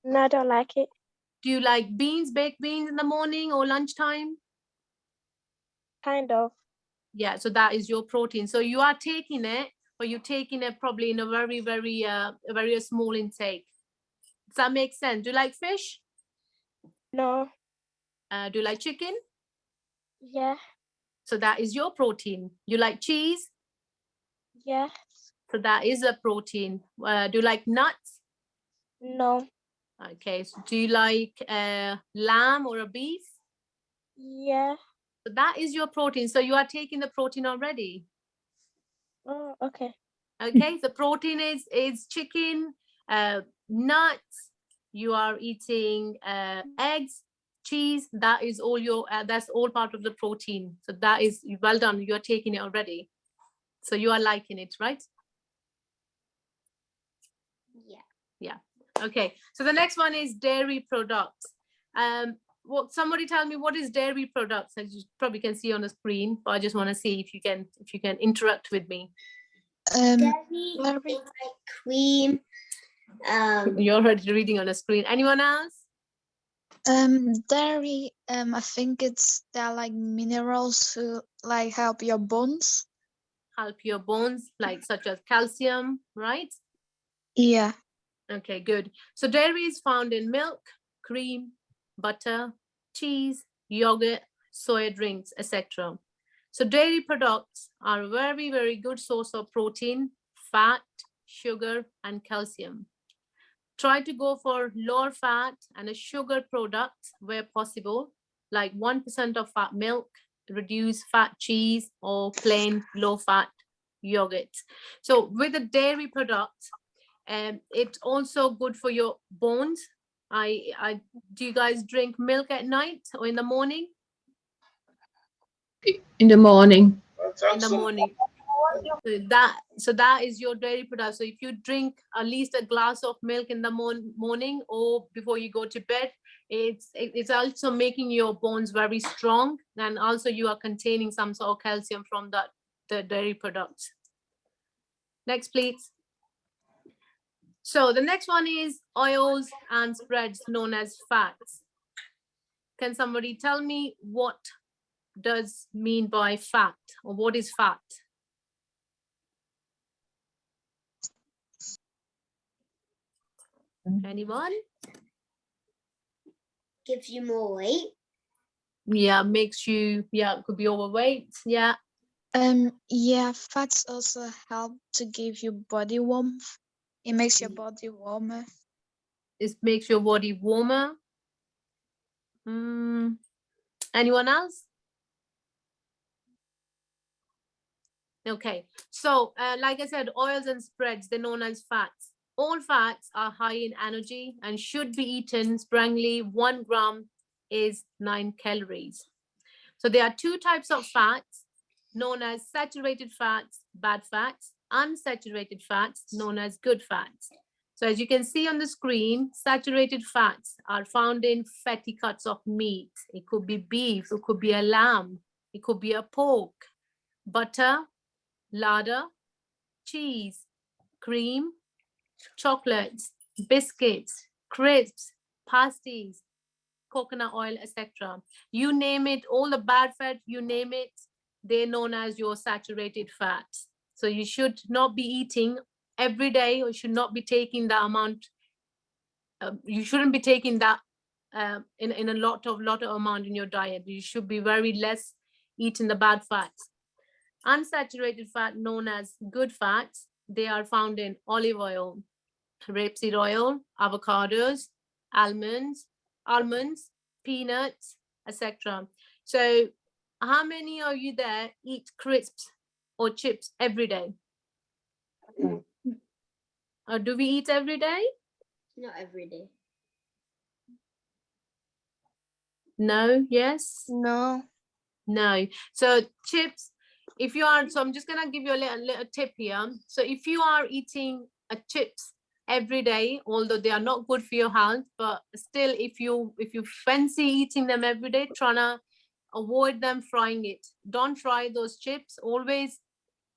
No, I don't like it. Do you like beans, baked beans in the morning or lunchtime? Kind of. Yeah, so that is your protein. So you are taking it, but you're taking it probably in a very, very small intake. Does that make sense? Do you like fish? No. Do you like chicken? Yeah. So that is your protein. You like cheese? Yeah. So that is a protein. Do you like nuts? No. Okay, so do you like lamb or a beef? Yeah. So that is your protein. So you are taking the protein already. Oh, okay. Okay, the protein is chicken, nuts. You are eating eggs, cheese. That is all your. That's all part of the protein. So that is well done. You are taking it already. So you are liking it, right? Yeah. Yeah. Okay. So the next one is dairy products. Somebody tell me, what is dairy products? As you probably can see on the screen, but I just want to see if you can interact with me. Dairy is like cream. You're already reading on the screen. Anyone else? Dairy, I think they're like minerals to like help your bones. Help your bones, like such as calcium, right? Yeah. Okay, good. So dairy is found in milk, cream, butter, cheese, yogurt, soya drinks, etc. So dairy products are a very, very good source of protein, fat, sugar, and calcium. Try to go for lower fat and a sugar product where possible, like 1% of fat milk, reduce fat cheese, or plain low fat yogurt. So with the dairy product, it's also good for your bones. Do you guys drink milk at night or in the morning? In the morning. In the morning. So that is your dairy product. So if you drink at least a glass of milk in the morning or before you go to bed, it's also making your bones very strong, and also you are containing some sort of calcium from the dairy products. Next, please. So the next one is oils and spreads known as fats. Can somebody tell me what does mean by fat, or what is fat? Anyone? Gives you more weight. Yeah, makes you, yeah, could be overweight. Yeah. Yeah, fats also help to give you body warmth. It makes your body warmer. It makes your body warmer. Anyone else? Okay, so like I said, oils and spreads, they're known as fats. All fats are high in energy and should be eaten sparingly. 1 gram is 9 calories. So there are 2 types of fats, known as saturated fats, bad fats, unsaturated fats, known as good fats. So as you can see on the screen, saturated fats are found in fatty cuts of meat. It could be beef, it could be a lamb, it could be a pork, butter, lard, cheese, cream, chocolates, biscuits, crisps, pasties, coconut oil, etc. You name it, all the bad fat, you name it, they're known as your saturated fats. So you should not be eating every day, or should not be taking that amount. You shouldn't be taking that in a lot of amount in your diet. You should be very less eating the bad fats. Unsaturated fat, known as good fats, they are found in olive oil, rapeseed oil, avocados, almonds, peanuts, etc. So how many of you there eat crisps or chips every day? Or do we eat every day? Not every day. No, yes, No. no. So chips, if you are, so I'm just gonna give you a little tip here. So if you are eating chips every day, although they are not good for your health, but still if you fancy eating them every day, trying to avoid them frying it. Don't fry those chips. Always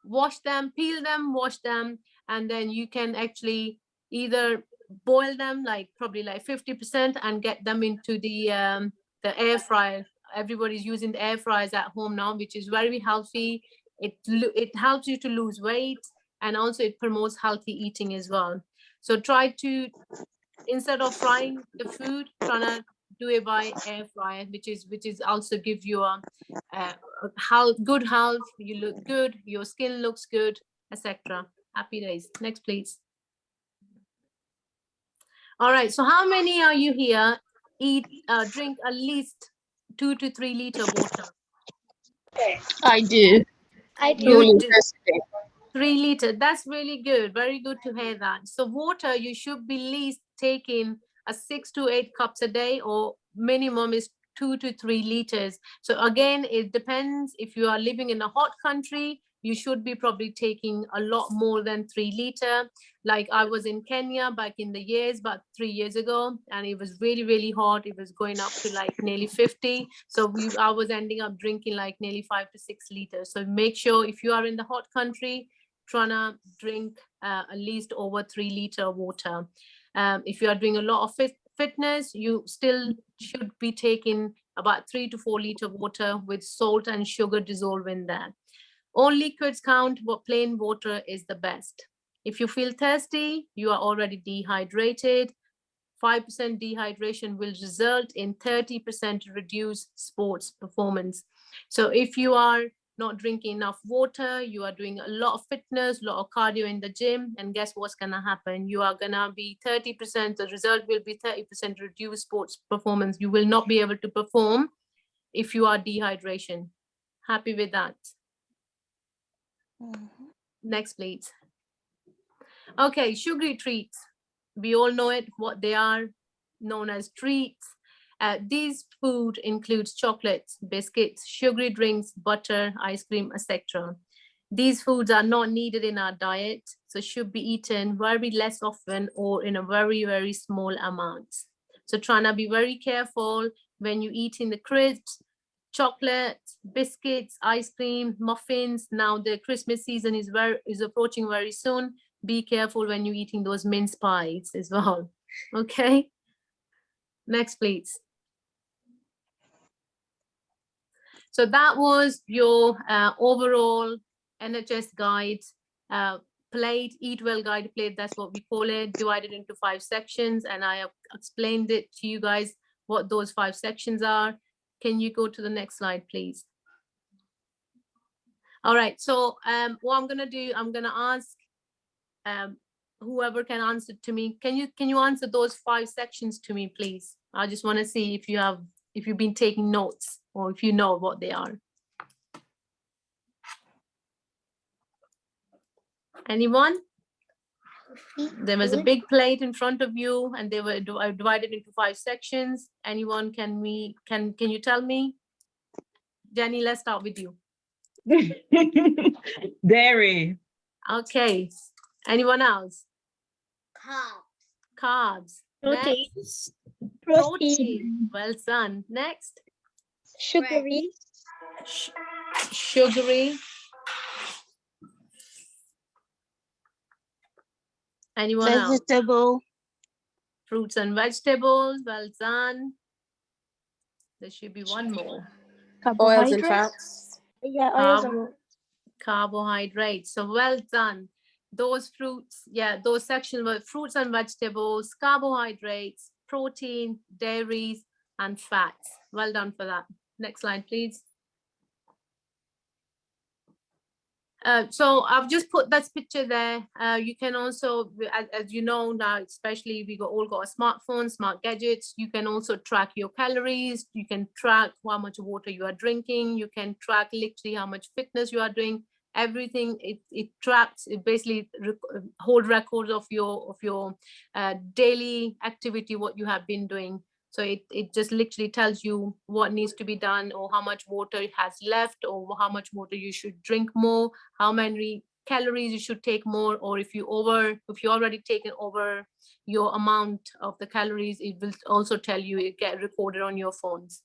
wash them, peel them, wash them, and then you can actually either boil them like probably like 50% and get them into the air fryer. Everybody's using the air fryers at home now, which is very healthy. It helps you to lose weight, and also it promotes healthy eating as well. So try to, instead of frying the food, trying to do it by air fryer, which is also give you a good health. You look good, your skin looks good, etc. Happy days. Next, please. All right. So how many are you here drink at least 2 to 3 liter water? I do. I Purely do. do. interested. 3 liter. That's really good. Very good to hear that. So water, you should be least taking 6 to 8 cups a day, or minimum is 2 to 3 liters. So again, it depends. If you are living in a hot country, you should be probably taking a lot more than 3 liter. Like I was in Kenya back in the years, about 3 years ago, and it was really, really hot. It was going up to like nearly 50. So I was ending up drinking like nearly 5 to 6 liters. So make sure if you are in the hot country, trying to drink at least over 3 liter water. If you are doing a lot of fitness, you still should be taking about 3 to 4 liter water with salt and sugar dissolved in there. All liquids count, but plain water is the best. If you feel thirsty, you are already dehydrated. 5% dehydration will result in 30% reduced sports performance. So if you are not drinking enough water, you are doing a lot of fitness, a lot of cardio in the gym, and guess what's gonna happen? You are gonna be 30%, the result will be 30% reduced sports performance. You will not be able to perform if you are dehydration. Happy with that? Next, please. Okay, sugary treats. We all know it, what they are, known as treats. These food includes chocolates, biscuits, sugary drinks, butter, ice cream, etc. These foods are not needed in our diet, so should be eaten very less often or in a very, very small amounts. So trying to be very careful when you eat in the crisps, chocolate, biscuits, ice cream, muffins. Now the Christmas season is approaching very soon. Be careful when you're eating those mince pies as well. Okay. Next, please. So that was your overall NHS guide, plate, Eat Well Guide plate, that's what we call it, divided into 5 sections. And I have explained it to you guys what those 5 sections are. Can you go to the next slide, please? All right, so what I'm gonna do, I'm gonna ask whoever can answer to me. Can you answer those 5 sections to me, please? I just wanna see if you've been taking notes or if you know what they are. Anyone? There was a big plate in front of you and they were divided into 5 sections. Anyone can you tell me? Jenny, let's start with you. Dairy. Okay. Anyone else? Carbs. Protein. Next. Protein. Protein. Well done. Next. Sugary. Sugary. Anyone else? Vegetable. Fruits and vegetables. Well done. There should be one more. Oils and fats. Yeah, oils and Carbohydrates. So well done. Those fruits, yeah, those sections were fruits and vegetables, carbohydrates, protein, dairies, and fats. Well done for that. Next slide, please. So I've just put that picture there. You can also, as you know now, especially we all got a smartphone, smart gadgets. You can also track your calories. You can track how much water you are drinking. You can track literally how much fitness you are doing. Everything it tracks. It basically hold records of your daily activity, what you have been doing. So it just literally tells you what needs to be done, or how much water it has left, or how much water you should drink more, how many calories you should take more, or if you already taken over your amount of the calories, it will also tell you, it get recorded on your phones.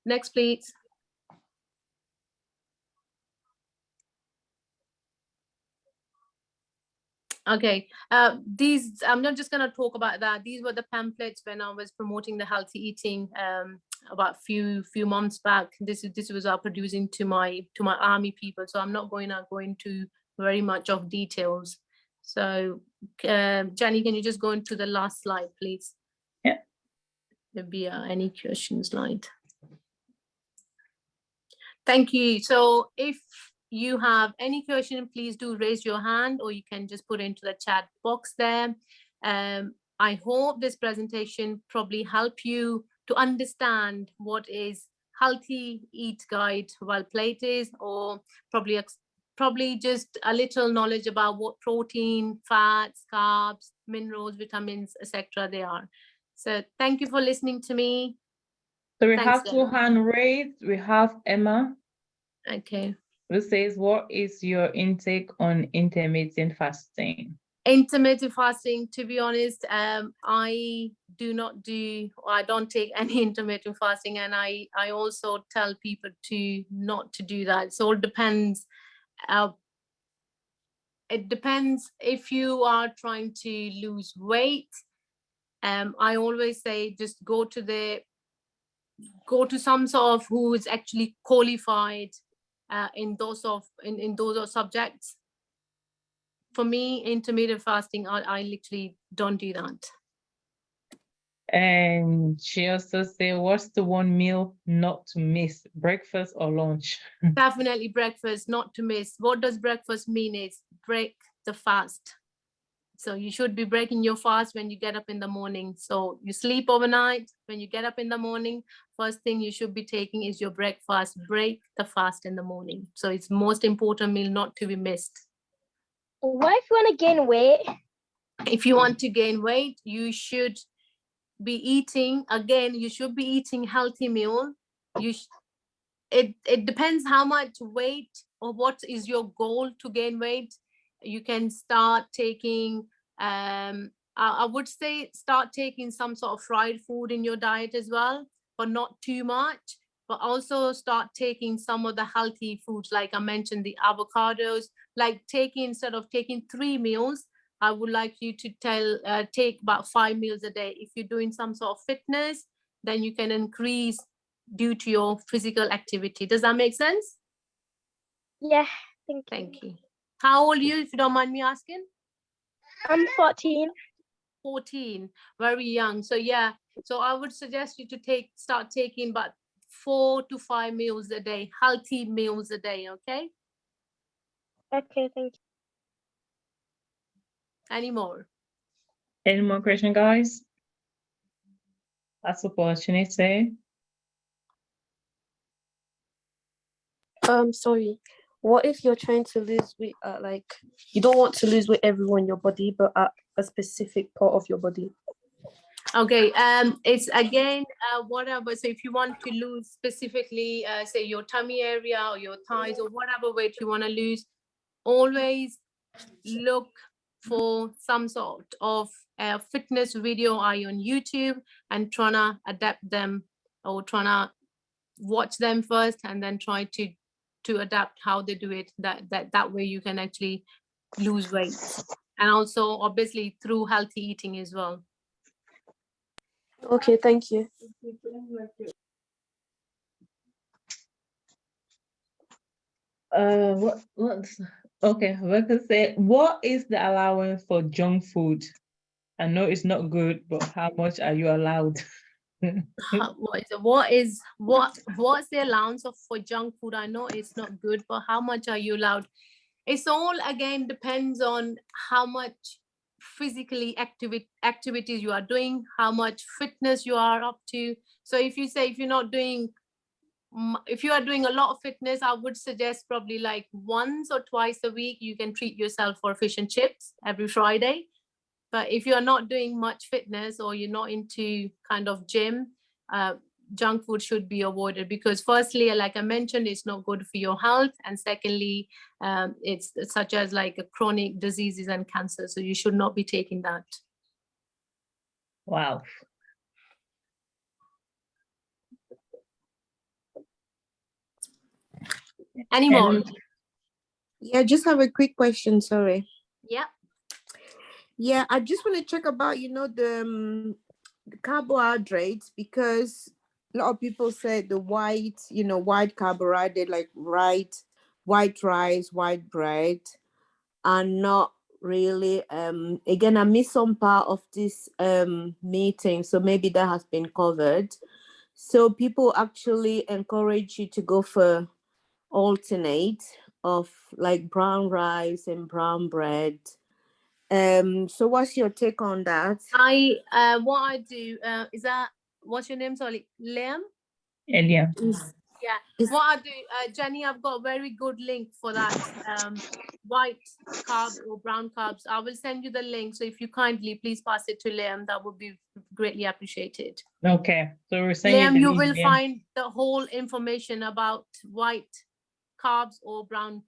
Next, please. Okay, these, I'm not just going to talk about that. These were the pamphlets when I was promoting the healthy eating about few months back. This was producing to my army people, so I'm not going to go into very much of details. So Jenny, can you just go into the last slide, please? Yeah. There'll be any question slide. Thank you. So if you have any question, please do raise your hand, or you can just put into the chat box there. I hope this presentation probably help you to understand what is healthy eat guide well plate is, or probably just a little knowledge about what protein, fats, carbs, minerals, vitamins, etc. they are. So thank you for listening to me. So we Thanks, have two hand raised. We have Emma. Okay. Who says, what is your intake on intermittent fasting? Intermittent fasting, to be honest, I don't take any intermittent fasting, and I also tell people not to do that. So it depends. It depends if you are trying to lose weight. I always say just go to some sort of who is actually qualified in those subjects. For me, intermittent fasting, I literally don't do that. And she also said, what's the one meal not to miss, breakfast or lunch? Definitely breakfast, not to miss. What does breakfast mean is break the fast. So you should be breaking your fast when you get up in the morning. So you sleep overnight. When you get up in the morning, first thing you should be taking is your breakfast. Break the fast in the morning. So it's most important meal not to be missed. What if you want to gain weight? If you want to gain weight, you should be eating, again, you should be eating healthy meal. It depends how much weight or what is your goal to gain weight. You can start taking, I would say start taking some sort of fried food in your diet as well, but not too much. But also start taking some of the healthy foods, like I mentioned, the avocados, like instead of taking 3 meals, I would like you to take about 5 meals a day. If you're doing some sort of fitness, then you can increase due to your physical activity. Does that make sense? Yeah, thank you. How old are you, if you don't mind me asking? I'm 14. 14, very young. So yeah, so I would suggest you to start taking about 4 to 5 meals a day, healthy meals a day, okay? Okay, thank you. Any more? Any more question, guys? That's opportunity. Sorry. What if you're trying to lose weight like you don't want to lose weight everywhere in your body, but at a specific part of your body? Okay, it's again whatever. So if you want to lose specifically, say your tummy area or your thighs or whatever weight you want to lose, always look for some sort of fitness video on YouTube and trying to adapt them, or trying to watch them first and then try to adapt how they do it. That way you can actually lose weight, and also obviously through healthy eating as well. Okay, thank you. Okay, we can say, what is the allowance for junk food? I know it's not good, but how much are you allowed? What's the allowance for junk food? I know it's not good, but how much are you allowed? It's all again depends on how much physically activities you are doing, how much fitness you are up to. So if you say if you're not doing if you are doing a lot of fitness, I would suggest probably like once or twice a week you can treat yourself for fish and chips every Friday. But if you're not doing much fitness or you're not into kind of gym, junk food should be avoided, because firstly, like I mentioned, it's not good for your health, and secondly, it's such as like chronic diseases and cancer, so you should not be taking that. Wow. Any more? Yeah, just have a quick question, sorry. Yeah. Yeah, I just want to check about, the carbohydrates, because a lot of people say the white, white carbohydrate, like white rice, white bread, are not really, again, I missed some part of this meeting, so maybe that has been covered. So people actually encourage you to go for alternate of like brown rice and brown bread. So what's your take on that? What I do is that, what's your name? Sorry, Liam? Elia. Yeah, what I do, Jenny, I've got a very good link for that white carbs or brown carbs. I will send you the link. So if you kindly please pass it to Liam, that would be greatly appreciated. Okay, so we're saying Liam, you will find the whole information about white carbs or brown.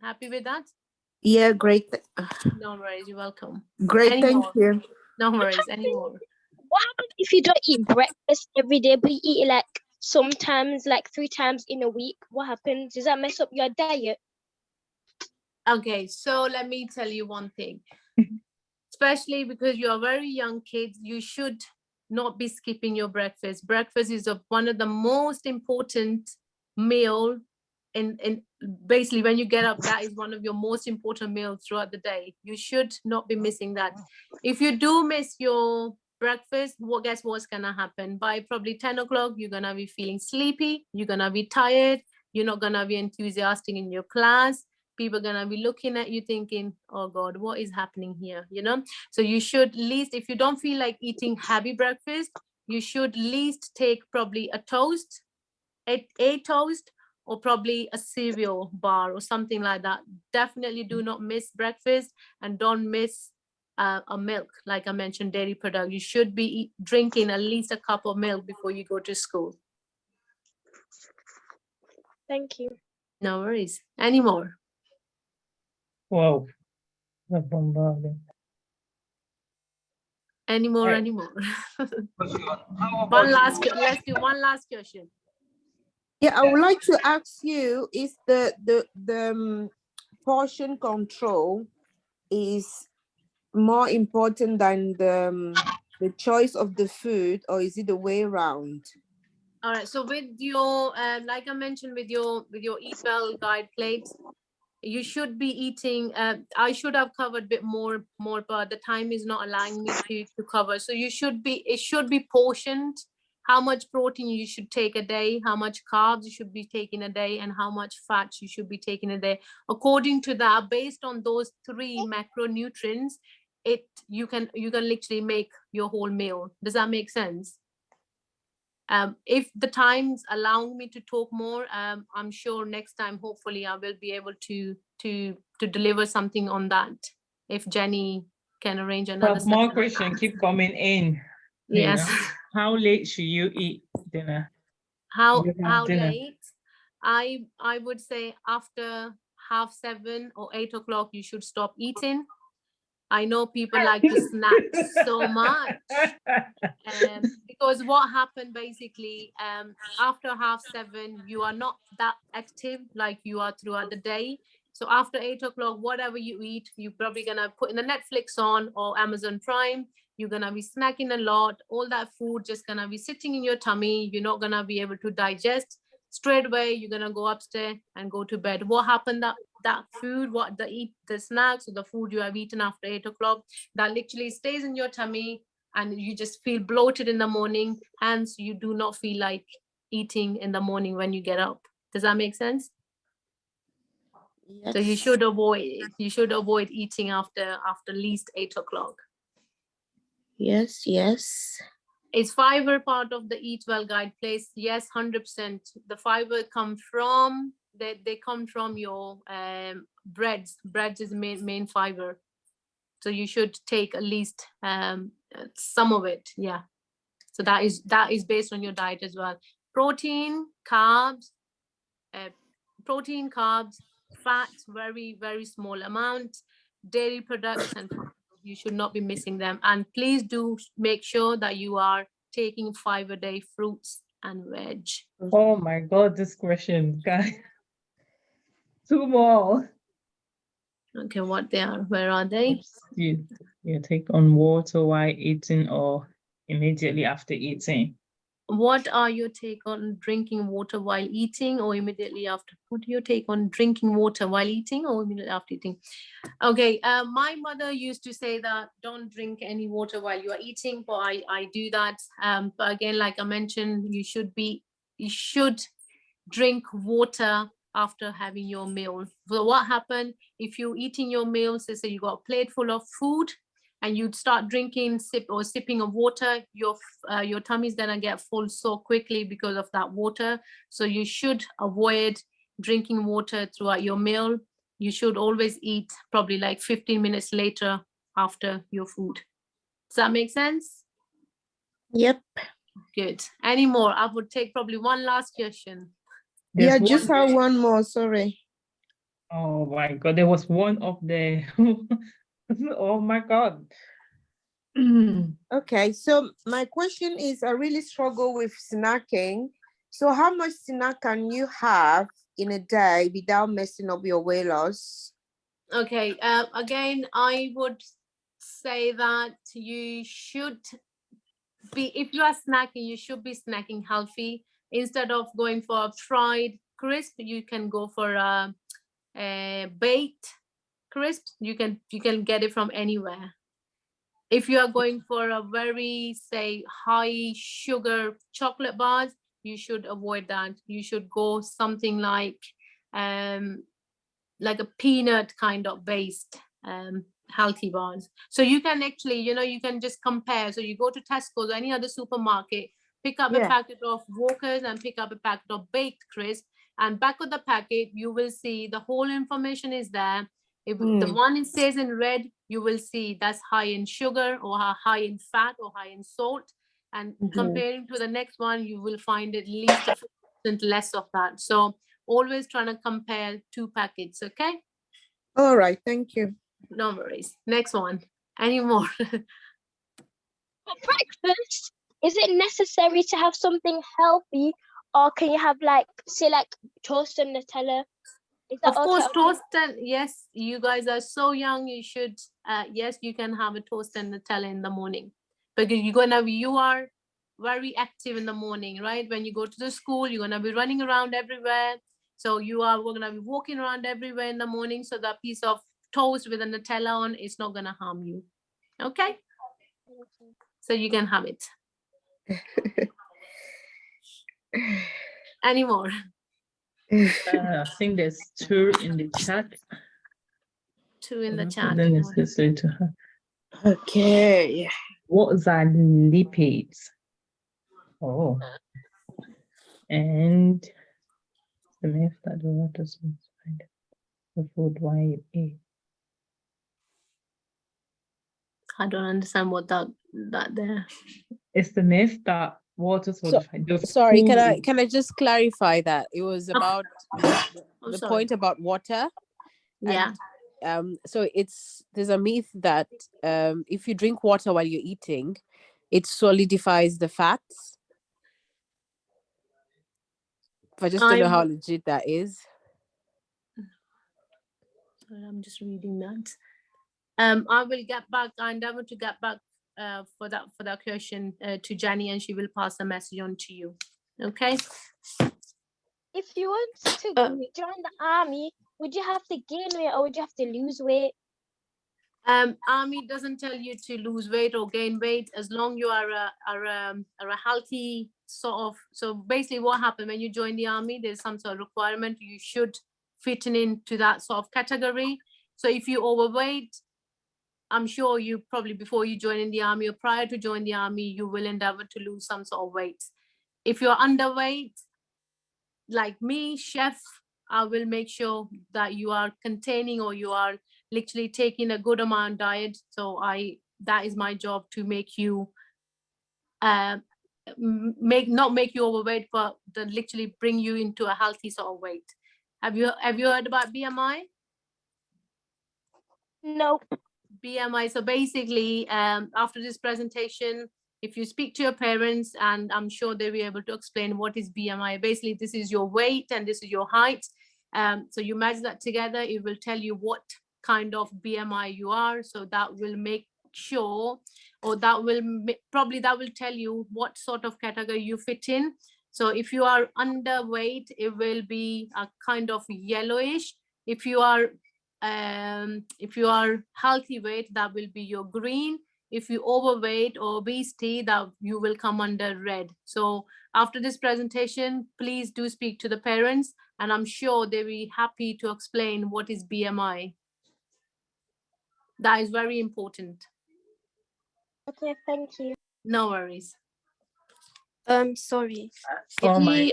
Happy with that? Yeah, great. No worries, you're welcome. Great, thank you. No worries, anymore. What happens if you don't eat breakfast every day, but you eat it like sometimes like 3 times in a week? What happens? Does that mess up your diet? Okay, so let me tell you one thing. Especially because you're very young kids, you should not be skipping your breakfast. Breakfast is one of the most important meal, and basically when you get up, that is one of your most important meals throughout the day. You should not be missing that. If you do miss your breakfast, guess what's gonna happen? By probably 10 o'clock, you're gonna be feeling sleepy, you're gonna be tired, you're not gonna be enthusiastic in your class. People are gonna be looking at you thinking, oh God, what is happening here? So you should least, if you don't feel like eating heavy breakfast, you should least take probably a toast, a toast, or probably a cereal bar or something like that. Definitely do not miss breakfast, and don't miss a milk. Like I mentioned, dairy product. You should be drinking at least a cup of milk before you go to school. Thank you. No worries. Any more? Whoa. Any more? Right. Any more? Let's do one last question. Yeah, I would like to ask you, is the portion control is more important than the choice of the food, or is it the way around? All right, so with your like I mentioned, with your Eat Well guide plates, you should be eating, I should have covered a bit more, but the time is not allowing me to cover. So it should be portioned, how much protein you should take a day, how much carbs you should be taking a day, and how much fat you should be taking a day. According to that, based on those 3 macronutrients, you can literally make your whole meal. Does that make sense? If the time's allowing me to talk more, I'm sure next time, hopefully, I will be able to deliver something on that. If Jenny can arrange another But more session. questions keep coming in. Yes. How late should you eat dinner? How dinner? late? I would say after 7:30 or 8 o'clock, you should stop eating. I know people like to snack so much. Because what happened basically, after 7:30, you are not that active like you are throughout the day. So after 8 o'clock, whatever you eat, you're probably gonna put in the Netflix on or Amazon Prime. You're gonna be snacking a lot. All that food just gonna be sitting in your tummy. You're not gonna be able to digest straight away. You're gonna go upstairs and go to bed. What happened that food, the snacks or the food you have eaten after 8 o'clock, that literally stays in your tummy, and you just feel bloated in the morning, hence you do not feel like eating in the morning when you get up. Does that make sense? So you should avoid eating after least 8 o'clock. Yes, yes. Is fiber part of the Eat Well guide, place? Yes, 100%. The fiber come from they come from your breads. Breads is main fiber, so you should take at least some of it. Yeah, so that is based on your diet as well. Protein, carbs, fats, very small amount, dairy products, and you should not be missing them. And please do make sure that you are taking 5-a-day fruits and veg. Oh my God, this question, guys. 2 more. Okay, what they are? Where are they? You take on water while eating or immediately after eating. What are your take on drinking water while eating or immediately after? What do you take on drinking water while eating or immediately after eating? Okay, my mother used to say that don't drink any water while you are eating, but I do that. But again, like I mentioned, you should drink water after having your meal. So what happened if you're eating your meal, say you got a plate full of food, and you'd start drinking sipping of water, your tummy is gonna get full so quickly because of that water. So you should avoid drinking water throughout your meal. You should always eat probably like 15 minutes later after your food. Does that make sense? Yep. Good. Any more? I would take probably one last question. Yeah, just have one more, sorry. Oh my God, there was one up there. Oh my God. Okay, so my question is, I really struggle with snacking. So how much snack can you have in a day without messing up your weight loss? Okay, again, I would say that you should be, if you are snacking, you should be snacking healthy. Instead of going for a fried crisp, you can go for a baked crisp. You can get it from anywhere. If you are going for a very, say, high sugar chocolate bars, you should avoid that. You should go something like a peanut kind of based healthy bars. So you can actually, you can just compare. So you go to Tesco or any other supermarket, pick up a packet of Walkers and pick up a packet of baked crisp, and back of the packet you will see the whole information is there. If the one it says in red, you will see that's high in sugar or high in fat or high in salt, and comparing to the next one, you will find at least 50% less of that. So always trying to compare 2 packets. Okay, all right, thank you. no worries. Next one. Any more? For breakfast, is it necessary to have something healthy, or can you have say toast and Nutella? Is that Of course, okay? toast and yes, you guys are so young. You should, yes, you can have a toast and Nutella in the morning, because you are very active in the morning, right? When you go to the school, you're gonna be running around everywhere. So we're gonna be walking around everywhere in the morning. So that piece of toast with a Nutella on is not gonna harm you. Okay, so you can have it. Any more? I think there's 2 in the chat. 2 in the chat. Then it's necessary to have. Okay. What are lipids? Oh. And the myth that the water source find the food while you eat. I don't understand what that there. It's the myth that water solidified. Sorry, can I just clarify that it was about the sorry. point about water? Yeah. And, so there's a myth that if you drink water while you're eating, it solidifies the fats. I just don't know how legit that is. Sorry, I'm just reading that. I will get back. I endeavor to get back for that question to Jenny, and she will pass the message on to you. Okay. If you want to join the army, would you have to gain weight or would you have to lose weight? Army doesn't tell you to lose weight or gain weight, as long you are a healthy sort of. So basically, what happened when you join the army? There's some sort of requirement. You should fitting into that sort of category. So if you overweight, I'm sure you probably before you join in the army or prior to join the army, you will endeavor to lose some sort of weight. If you're underweight, like me, chef, I will make sure that you are containing or you are literally taking a good amount diet. So that is my job to make you not make you overweight, but to literally bring you into a healthy sort of weight. Have you heard about BMI? No. BMI. So basically, after this presentation, if you speak to your parents, and I'm sure they'll be able to explain what is BMI. Basically, this is your weight and this is your height. So you match that together, it will tell you what kind of BMI you are. So that will make sure, or that will probably that will tell you what sort of category you fit in. So if you are underweight, it will be a kind of yellowish. If you are healthy weight, that will be your green. If you overweight or obesity, that you will come under red. So after this presentation, please do speak to the parents, and I'm sure they'll be happy to explain what is BMI. That is very important. Okay, thank you. No worries. Sorry. Oh my.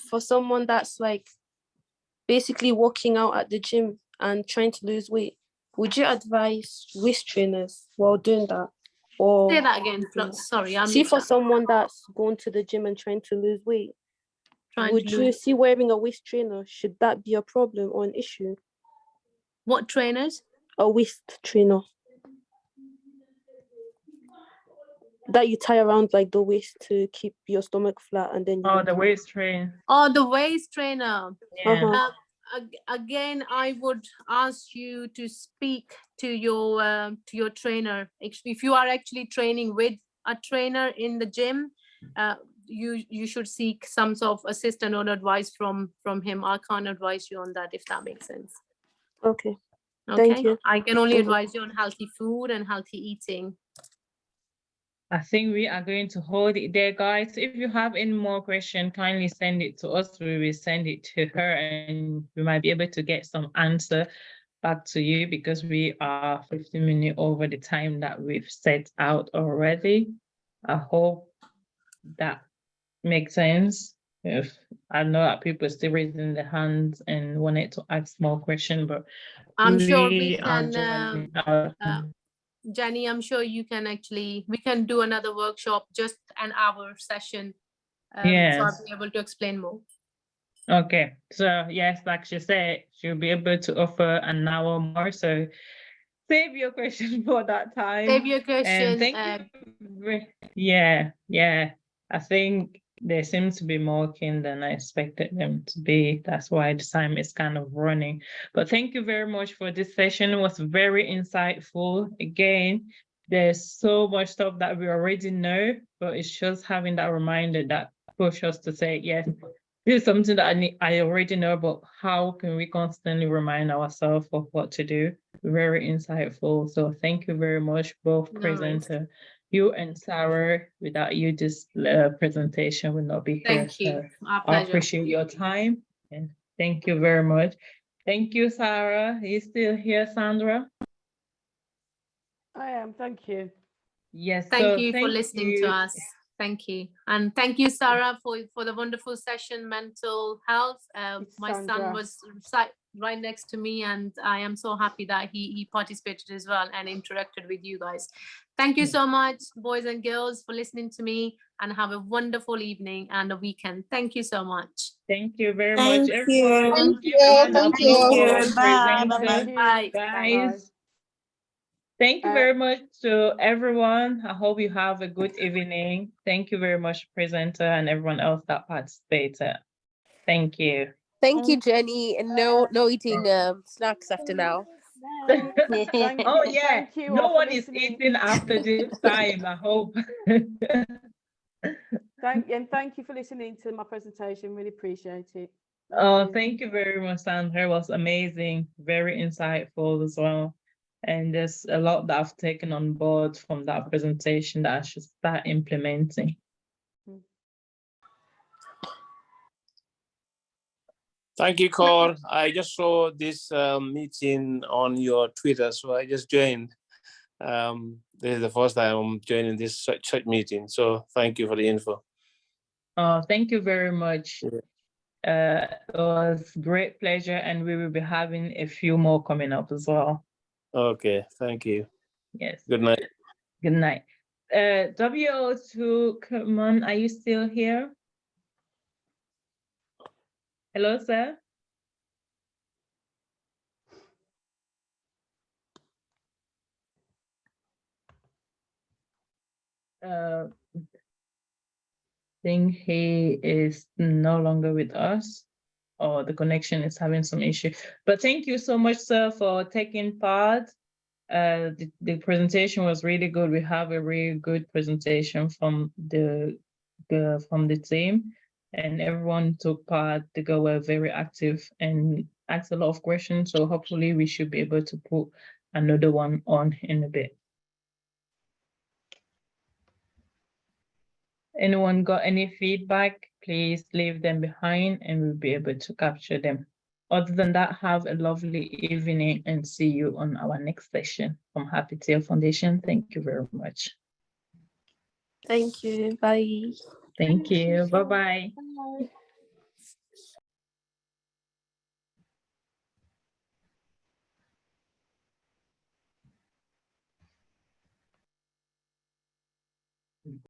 For someone that's like basically working out at the gym and trying to lose weight, would you advise waist trainers while doing that? Or say that again, sorry. See, for someone that's going to the gym and trying to lose weight, would you see wearing a waist trainer? Should that be a problem or an issue? What trainers? A waist trainer that you tie around like the waist to keep your stomach flat, and then Oh, the waist train. Oh, the waist trainer. Yeah. Again, I would ask you to speak to your trainer. If you are actually training with a trainer in the gym, you should seek some sort of assistance or advice from him. I can't advise you on that, if that makes sense. Okay. Okay. Thank you. I can only advise you on healthy food and healthy eating. I think we are going to hold it there, guys. If you have any more questions, kindly send it to us. We will send it to her, and we might be able to get some answer back to you, because we are 15 minutes over the time that we've set out already. I hope that makes sense. If I know that people are still raising their hands and wanted to ask more questions, but I'm sure we can, joining our- Jenny, I'm sure you can we can do another workshop, just an hour session. So Yes. I'll be able to explain more. Okay, so yes, like she said, she'll be able to offer an hour more. So save your question for that time. Save your question. And thank you. Yeah. I think they seem to be more keen than I expected them to be. That's why the time is kind of running. But thank you very much for this session. It was very insightful. Again, there's so much stuff that we already know, but it's just having that reminder that pushes us to say, yes, this is something that I already know, but how can we constantly remind ourselves of what to do? Very insightful. So thank you very much, both presenters. You and Sarah. Without you, this presentation would not be here. Thank you. So Our I pleasure. appreciate your time, and thank you very much. Thank you, Sarah. Are you still here, Sandra? I am, thank you. Yes. Thank you for listening to us. Thank you. And thank you, Sarah, for the wonderful session, mental health. My son Sandra. was right next to me, and I am so happy that he participated as well and interacted with you guys. Thank you so much, boys and girls, for listening to me, and have a wonderful evening and a weekend. Thank you so much. Thank you very Thank much, you. everyone. Thank you. Everyone, Thank you. Bye. presenter. Thank you. Bye. Guys. Thank you very much to everyone. I hope you have a good evening. Thank you very much, presenter, and everyone else that participated. Thank you. Thank you, Jenny. And no eating snacks after now. Thank Oh you. yeah, Thank you no all for one is listening. eating after this time, I hope. Thank you for listening to my presentation. Really appreciate it. Oh, thank you very much, Sandra. It was amazing, very insightful as well. And there's a lot that I've taken on board from that presentation that I should start implementing. Thank you, Cor. I just saw this meeting on your Twitter, so I just joined. This is the first time I'm joining this such meeting, so thank you for the info. Oh, thank you very much. It was great pleasure, and we will be having a few more coming up as well. Okay, thank you. Yes. Good night. Good night. WO2, come on, are you still here? Hello, sir. Think he is no longer with us, or the connection is having some issue. But thank you so much, sir, for taking part. The presentation was really good. We have a really good presentation from the team, and everyone took part. They were very active and asked a lot of questions. So hopefully we should be able to put another one on in a bit. Anyone got any feedback? Please leave them behind and we'll be able to capture them. Other than that, have a lovely evening and see you on our next session from Happy Tail Foundation. Thank you very much. Thank you. Bye. Thank you. Bye-bye. Bye.